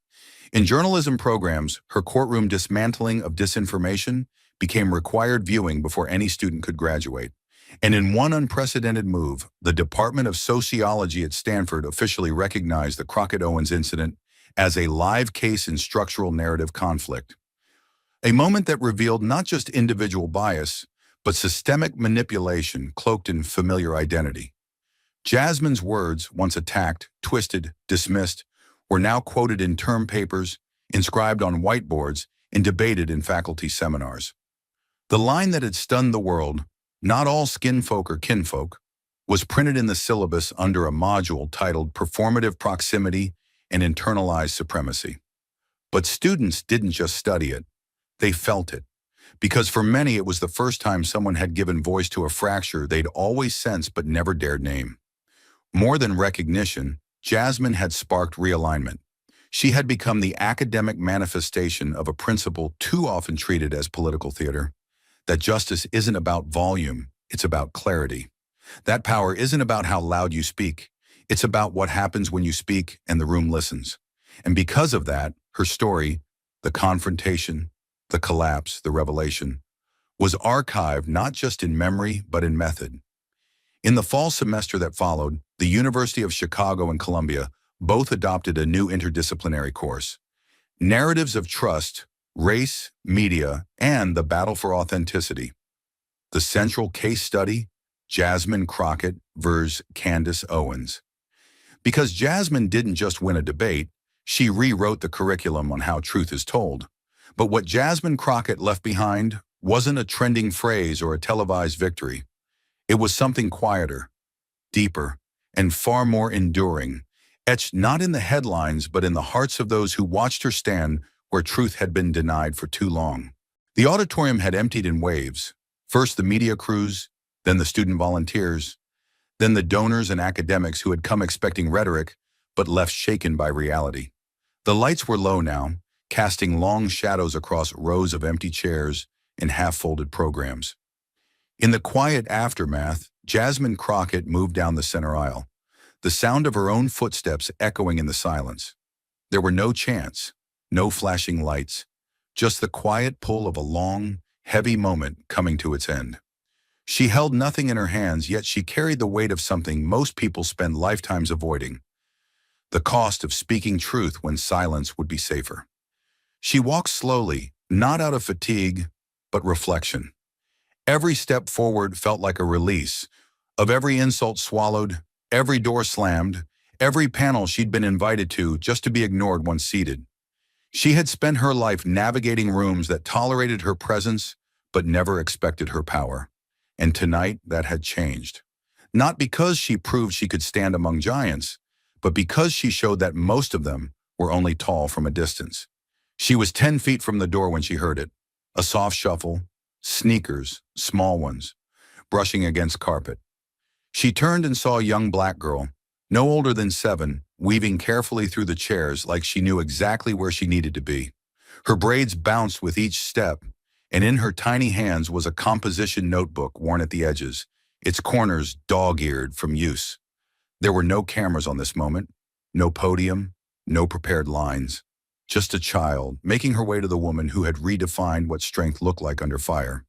In journalism programs, her courtroom dismantling of disinformation became required viewing before any student could graduate. And in one unprecedented move, the Department of Sociology at Stanford officially recognized the Crockett-Owens incident as a live case in structural narrative conflict. A moment that revealed not just individual bias, but systemic manipulation cloaked in familiar identity. Jasmine's words, once attacked, twisted, dismissed, were now quoted in term papers, inscribed on whiteboards, and debated in faculty seminars. The line that had stunned the world, "Not all skin folk are kinfolk," was printed in the syllabus under a module titled Performative Proximity and internalized supremacy. But students didn't just study it, they felt it. Because for many it was the first time someone had given voice to a fracture they'd always sensed but never dared name. More than recognition, Jasmine had sparked realignment. She had become the academic manifestation of a principle too often treated as political theater, that justice isn't about volume, it's about clarity. That power isn't about how loud you speak, it's about what happens when you speak and the room listens. And because of that, her story, the confrontation, the collapse, the revelation, was archived not just in memory but in method. In the fall semester that followed, the University of Chicago and Columbia both adopted a new interdisciplinary course, Narratives of Trust, Race, Media, and the Battle for Authenticity. The central case study, Jasmine Crockett vs. Candace Owens. Because Jasmine didn't just win a debate, she rewrote the curriculum on how truth is told. But what Jasmine Crockett left behind wasn't a trending phrase or a televised victory. It was something quieter, deeper, and far more enduring, etched not in the headlines but in the hearts of those who watched her stand where truth had been denied for too long. The auditorium had emptied in waves, first the media crews, then the student volunteers, then the donors and academics who had come expecting rhetoric but left shaken by reality. The lights were low now, casting long shadows across rows of empty chairs and half-folded programs. In the quiet aftermath, Jasmine Crockett moved down the center aisle, the sound of her own footsteps echoing in the silence. There were no chants, no flashing lights, just the quiet pull of a long, heavy moment coming to its end. She held nothing in her hands, yet she carried the weight of something most people spend lifetimes avoiding: the cost of speaking truth when silence would be safer. She walked slowly, not out of fatigue, but reflection. Every step forward felt like a release, of every insult swallowed, every door slammed, every panel she'd been invited to just to be ignored once seated. She had spent her life navigating rooms that tolerated her presence but never expected her power. And tonight that had changed. Not because she proved she could stand among giants, but because she showed that most of them were only tall from a distance. She was 10 feet from the door when she heard it. A soft shuffle, sneakers, small ones, brushing against carpet. She turned and saw a young black girl, no older than 7, weaving carefully through the chairs like she knew exactly where she needed to be. Her braids bounced with each step, and in her tiny hands was a composition notebook worn at the edges, its corners dog-eared from use. There were no cameras on this moment, no podium, no prepared lines. Just a child, making her way to the woman who had redefined what strength looked like under fire.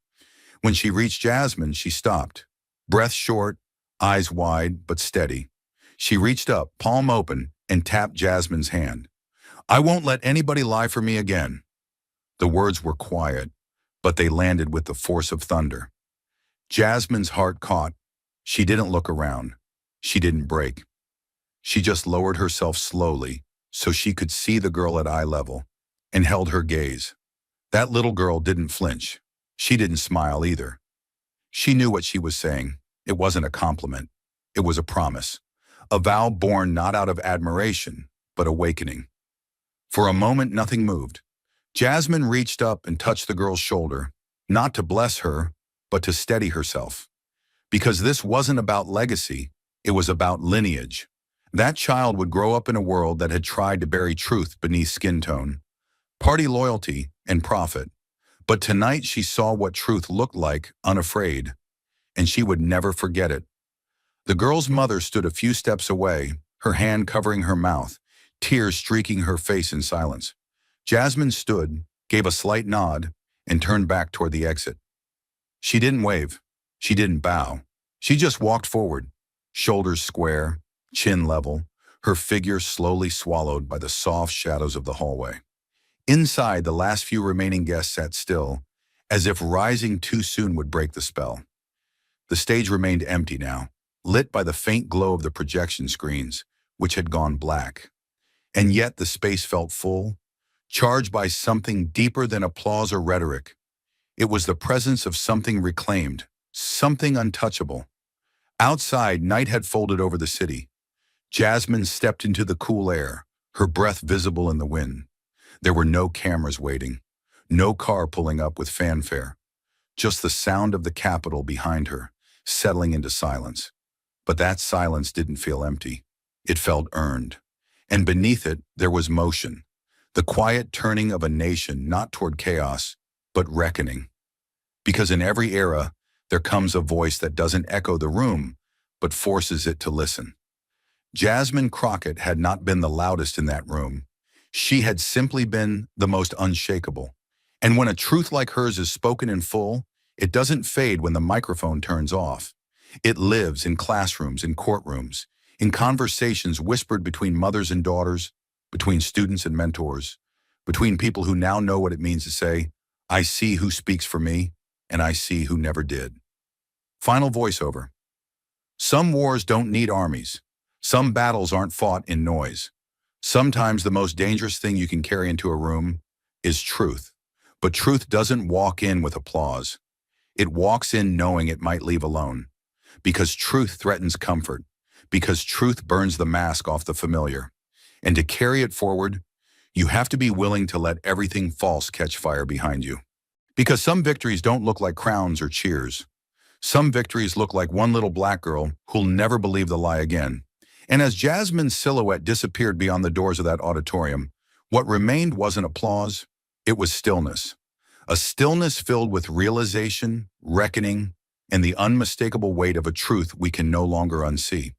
When she reached Jasmine, she stopped, breath short, eyes wide but steady. She reached up, palm open, and tapped Jasmine's hand. "I won't let anybody lie for me again." The words were quiet, but they landed with the force of thunder. Jasmine's heart caught. She didn't look around. She didn't break. She just lowered herself slowly so she could see the girl at eye level and held her gaze. That little girl didn't flinch. She didn't smile either. She knew what she was saying. It wasn't a compliment. It was a promise. A vow born not out of admiration, but awakening. For a moment, nothing moved. Jasmine reached up and touched the girl's shoulder, not to bless her, but to steady herself. Because this wasn't about legacy, it was about lineage. That child would grow up in a world that had tried to bury truth beneath skin tone, party loyalty, and profit. But tonight she saw what truth looked like, unafraid, and she would never forget it. The girl's mother stood a few steps away, her hand covering her mouth, tears streaking her face in silence. Jasmine stood, gave a slight nod, and turned back toward the exit. She didn't wave. She didn't bow. She just walked forward, shoulders square, chin level, her figure slowly swallowed by the soft shadows of the hallway. Inside, the last few remaining guests sat still, as if rising too soon would break the spell. The stage remained empty now, lit by the faint glow of the projection screens, which had gone black. And yet the space felt full, charged by something deeper than applause or rhetoric. It was the presence of something reclaimed, something untouchable. Outside, night had folded over the city. Jasmine stepped into the cool air, her breath visible in the wind. There were no cameras waiting, no car pulling up with fanfare, just the sound of the Capitol behind her, settling into silence. But that silence didn't feel empty. It felt earned. And beneath it, there was motion, the quiet turning of a nation not toward chaos, but reckoning. Because in every era, there comes a voice that doesn't echo the room, but forces it to listen. Jasmine Crockett had not been the loudest in that room. She had simply been the most unshakable. And when a truth like hers is spoken in full, it doesn't fade when the microphone turns off. It lives in classrooms, in courtrooms, in conversations whispered between mothers and daughters, between students and mentors, between people who now know what it means to say, I see who speaks for me, and I see who never did. Final voiceover. Some wars don't need armies. Some battles aren't fought in noise. Sometimes the most dangerous thing you can carry into a room is truth. But truth doesn't walk in with applause. It walks in knowing it might leave alone. Because truth threatens comfort. Because truth burns the mask off the familiar. And to carry it forward, you have to be willing to let everything false catch fire behind you. Because some victories don't look like crowns or cheers. Some victories look like one little black girl who'll never believe the lie again. And as Jasmine's silhouette disappeared beyond the doors of that auditorium, what remained wasn't applause, it was stillness. A stillness filled with realization, reckoning, and the unmistakable weight of a truth we can no longer unsee.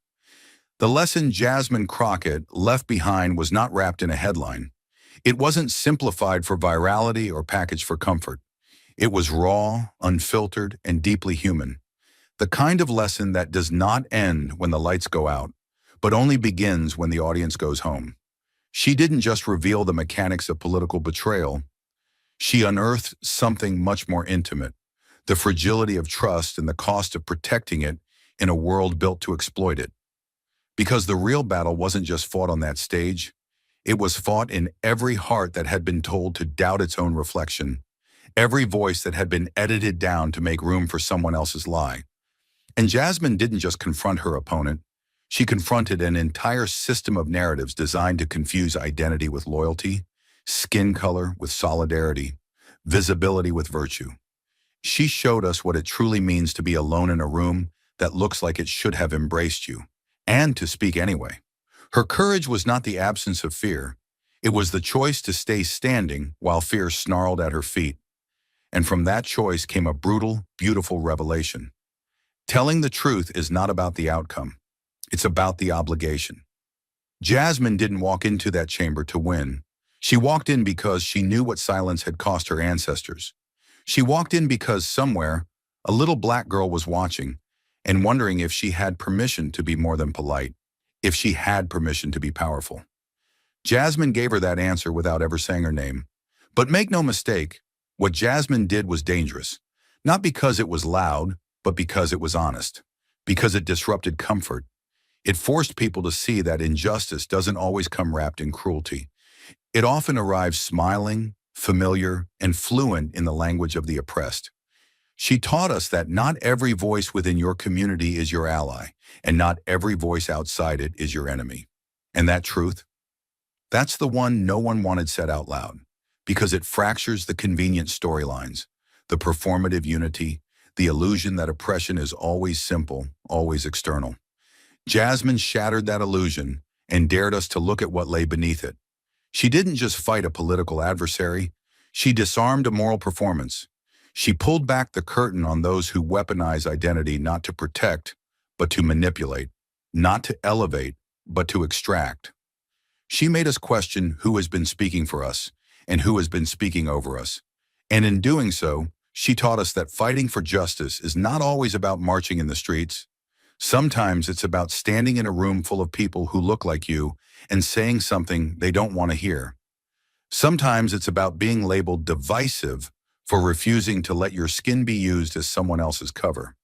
The lesson Jasmine Crockett left behind was not wrapped in a headline. It wasn't simplified for virality or packaged for comfort. It was raw, unfiltered, and deeply human. The kind of lesson that does not end when the lights go out, but only begins when the audience goes home. She didn't just reveal the mechanics of political betrayal. She unearthed something much more intimate, the fragility of trust and the cost of protecting it in a world built to exploit it. Because the real battle wasn't just fought on that stage, it was fought in every heart that had been told to doubt its own reflection, every voice that had been edited down to make room for someone else's lie. And Jasmine didn't just confront her opponent, she confronted an entire system of narratives designed to confuse identity with loyalty, skin color with solidarity, visibility with virtue. She showed us what it truly means to be alone in a room that looks like it should have embraced you, and to speak anyway. Her courage was not the absence of fear. It was the choice to stay standing while fear snarled at her feet. And from that choice came a brutal, beautiful revelation. Telling the truth is not about the outcome. It's about the obligation. Jasmine didn't walk into that chamber to win. She walked in because she knew what silence had cost her ancestors. She walked in because somewhere, a little black girl was watching and wondering if she had permission to be more than polite, if she had permission to be powerful. Jasmine gave her that answer without ever saying her name. But make no mistake, what Jasmine did was dangerous, not because it was loud, but because it was honest, because it disrupted comfort. It forced people to see that injustice doesn't always come wrapped in cruelty. It often arrives smiling, familiar, and fluent in the language of the oppressed. She taught us that not every voice within your community is your ally, and not every voice outside it is your enemy. And that truth? That's the one no one wanted said out loud, because it fractures the convenient storylines, the performative unity, the illusion that oppression is always simple, always external. Jasmine shattered that illusion and dared us to look at what lay beneath it. She didn't just fight a political adversary, she disarmed a moral performance. She pulled back the curtain on those who weaponize identity not to protect, but to manipulate, not to elevate, but to extract. She made us question who has been speaking for us and who has been speaking over us. And in doing so, she taught us that fighting for justice is not always about marching in the streets. Sometimes it's about standing in a room full of people who look like you and saying something they don't want to hear. Sometimes it's about being labeled divisive for refusing to let your skin be used as someone else's cover.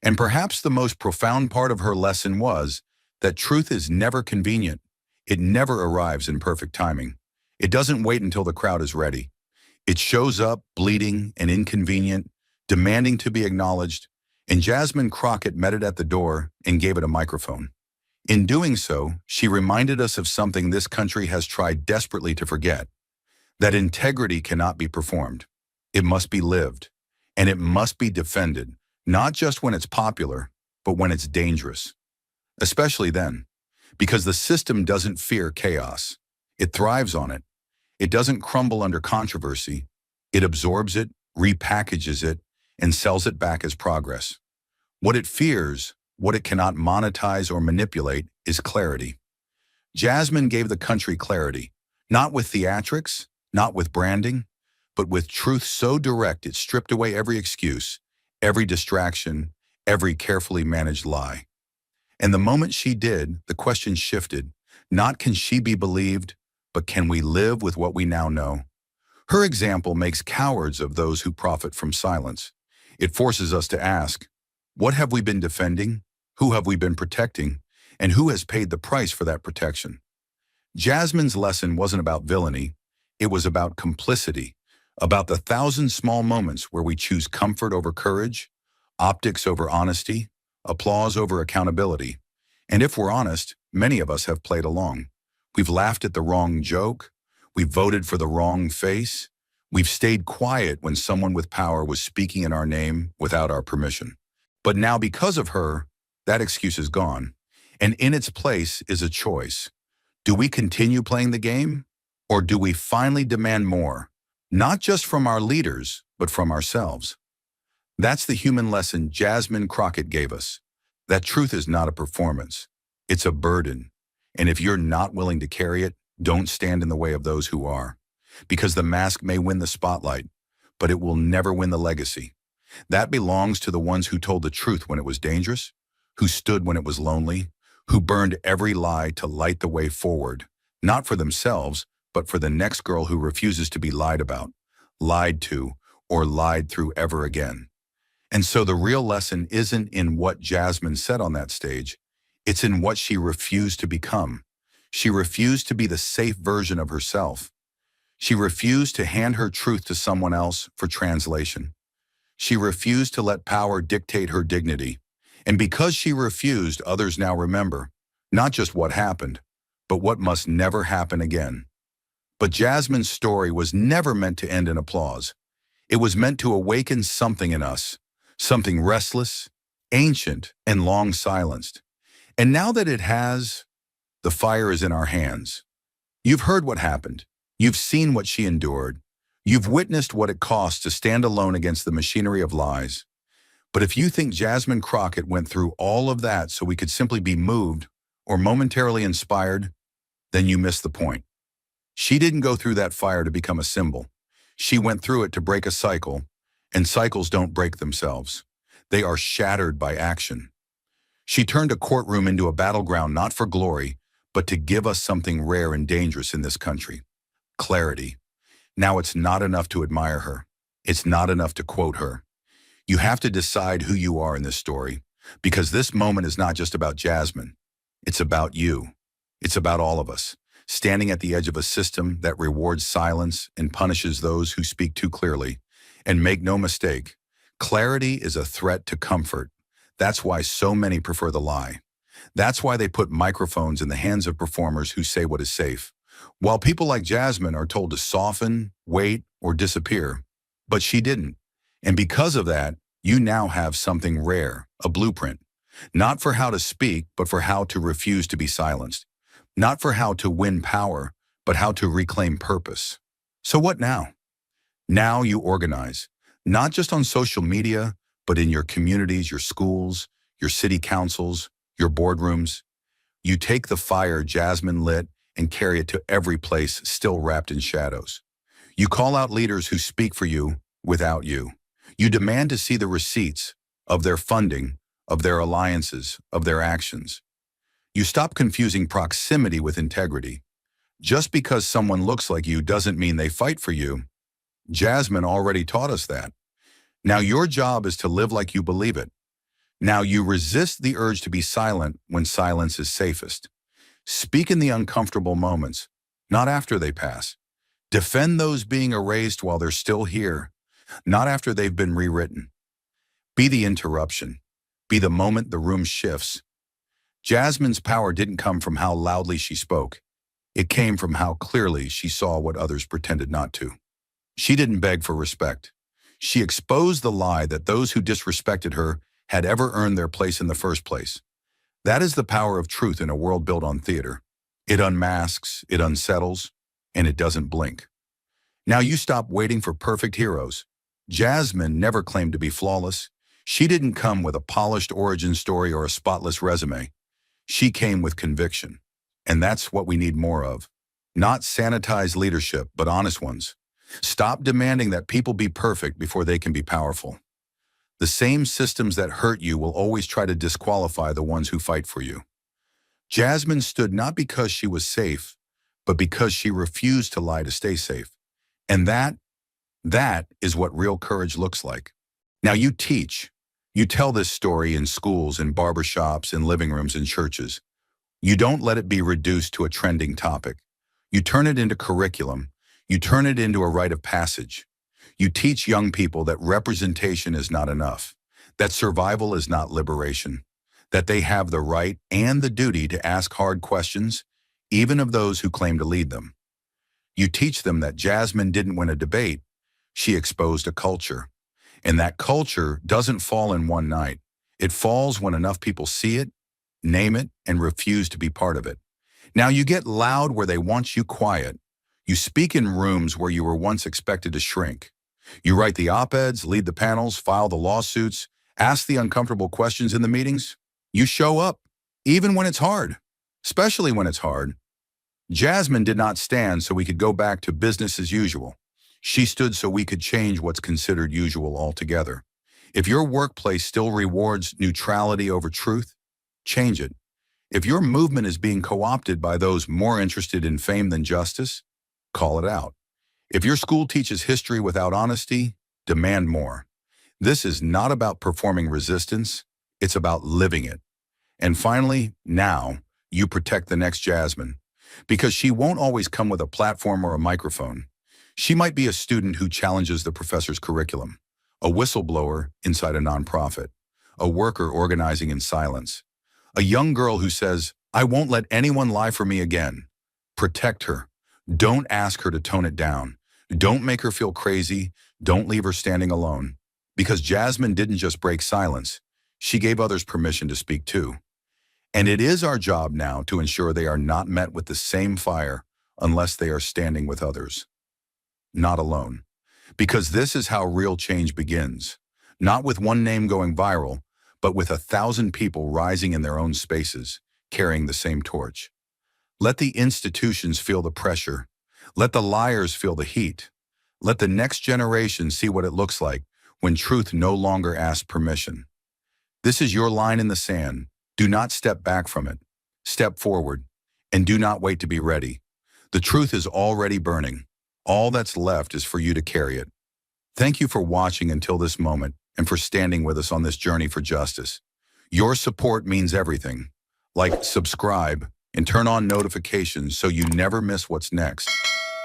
And perhaps the most profound part of her lesson was that truth is never convenient. It never arrives in perfect timing. It doesn't wait until the crowd is ready. It shows up bleeding and inconvenient, demanding to be acknowledged, and Jasmine Crockett met it at the door and gave it a microphone. In doing so, she reminded us of something this country has tried desperately to forget, that integrity cannot be performed. It must be lived, and it must be defended, not just when it's popular, but when it's dangerous. Especially then, because the system doesn't fear chaos. It thrives on it. It doesn't crumble under controversy. It absorbs it, repackages it, and sells it back as progress. What it fears, what it cannot monetize or manipulate, is clarity. Jasmine gave the country clarity, not with theatrics, not with branding, but with truth so direct it stripped away every excuse, every distraction, every carefully managed lie. And the moment she did, the question shifted. Not can she be believed, but can we live with what we now know? Her example makes cowards of those who profit from silence. It forces us to ask, what have we been defending? Who have we been protecting? And who has paid the price for that protection? Jasmine's lesson wasn't about villainy. It was about complicity, about the thousand small moments where we choose comfort over courage, optics over honesty, applause over accountability. And if we're honest, many of us have played along. We've laughed at the wrong joke. We've voted for the wrong face. We've stayed quiet when someone with power was speaking in our name without our permission. But now, because of her, that excuse is gone. And in its place is a choice. Do we continue playing the game? Or do we finally demand more? Not just from our leaders, but from ourselves. That's the human lesson Jasmine Crockett gave us. That truth is not a performance. It's a burden. And if you're not willing to carry it, don't stand in the way of those who are. Because the mask may win the spotlight, but it will never win the legacy. That belongs to the ones who told the truth when it was dangerous, who stood when it was lonely, who burned every lie to light the way forward, not for themselves, but for the next girl who refuses to be lied about, lied to, or lied through ever again. And so the real lesson isn't in what Jasmine said on that stage, it's in what she refused to become. She refused to be the safe version of herself. She refused to hand her truth to someone else for translation. She refused to let power dictate her dignity. And because she refused, others now remember, not just what happened, but what must never happen again. But Jasmine's story was never meant to end in applause. It was meant to awaken something in us, something restless, ancient, and long silenced. And now that it has, the fire is in our hands. You've heard what happened. You've seen what she endured. You've witnessed what it costs to stand alone against the machinery of lies. But if you think Jasmine Crockett went through all of that so we could simply be moved or momentarily inspired, then you miss the point. She didn't go through that fire to become a symbol. She went through it to break a cycle, and cycles don't break themselves. They are shattered by action. She turned a courtroom into a battleground not for glory, but to give us something rare and dangerous in this country: clarity. Now it's not enough to admire her. It's not enough to quote her. You have to decide who you are in this story, because this moment is not just about Jasmine. It's about you. It's about all of us, standing at the edge of a system that rewards silence and punishes those who speak too clearly. And make no mistake, clarity is a threat to comfort. That's why so many prefer the lie. That's why they put microphones in the hands of performers who say what is safe, while people like Jasmine are told to soften, wait, or disappear. But she didn't. And because of that, you now have something rare, a blueprint, not for how to speak, but for how to refuse to be silenced, not for how to win power, but how to reclaim purpose. So what now? Now you organize, not just on social media, but in your communities, your schools, your city councils, your boardrooms. You take the fire Jasmine lit and carry it to every place still wrapped in shadows. You call out leaders who speak for you without you. You demand to see the receipts of their funding, of their alliances, of their actions. You stop confusing proximity with integrity. Just because someone looks like you doesn't mean they fight for you. Jasmine already taught us that. Now your job is to live like you believe it. Now you resist the urge to be silent when silence is safest. Speak in the uncomfortable moments, not after they pass. Defend those being erased while they're still here, not after they've been rewritten. Be the interruption. Be the moment the room shifts. Jasmine's power didn't come from how loudly she spoke. It came from how clearly she saw what others pretended not to. She didn't beg for respect. She exposed the lie that those who disrespected her had ever earned their place in the first place. That is the power of truth in a world built on theater. It unmasks, it unsettles, and it doesn't blink. Now you stop waiting for perfect heroes. Jasmine never claimed to be flawless. She didn't come with a polished origin story or a spotless resume. She came with conviction. And that's what we need more of. Not sanitized leadership, but honest ones. Stop demanding that people be perfect before they can be powerful. The same systems that hurt you will always try to disqualify the ones who fight for you. Jasmine stood not because she was safe, but because she refused to lie to stay safe. And that is what real courage looks like. Now you teach. You tell this story in schools, in barbershops, in living rooms, in churches. You don't let it be reduced to a trending topic. You turn it into curriculum. You turn it into a rite of passage. You teach young people that representation is not enough, that survival is not liberation, that they have the right and the duty to ask hard questions, even of those who claim to lead them. You teach them that Jasmine didn't win a debate. She exposed a culture. And that culture doesn't fall in one night. It falls when enough people see it, name it, and refuse to be part of it. Now you get loud where they want you quiet. You speak in rooms where you were once expected to shrink. You write the op-eds, lead the panels, file the lawsuits, ask the uncomfortable questions in the meetings. You show up, even when it's hard, especially when it's hard. Jasmine did not stand so we could go back to business as usual. She stood so we could change what's considered usual altogether. If your workplace still rewards neutrality over truth, change it. If your movement is being co-opted by those more interested in fame than justice, call it out. If your school teaches history without honesty, demand more. This is not about performing resistance, it's about living it. And finally, now, you protect the next Jasmine, because she won't always come with a platform or a microphone. She might be a student who challenges the professor's curriculum, a whistleblower inside a nonprofit, a worker organizing in silence, a young girl who says, "I won't let anyone lie for me again." Protect her. Don't ask her to tone it down. Don't make her feel crazy. Don't leave her standing alone. Because Jasmine didn't just break silence. She gave others permission to speak too. And it is our job now to ensure they are not met with the same fire unless they are standing with others. Not alone. Because this is how real change begins. Not with one name going viral, but with 1,000 people rising in their own spaces, carrying the same torch. Let the institutions feel the pressure. Let the liars feel the heat. Let the next generation see what it looks like when truth no longer asks permission. This is your line in the sand. Do not step back from it. Step forward, and do not wait to be ready. The truth is already burning. All that's left is for you to carry it. Thank you for watching until this moment and for standing with us on this journey for justice. Your support means everything. Like, subscribe, and turn on notifications so you never miss what's next.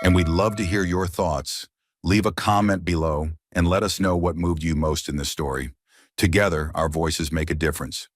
And we'd love to hear your thoughts. Leave a comment below and let us know what moved you most in this story. Together, our voices make a difference.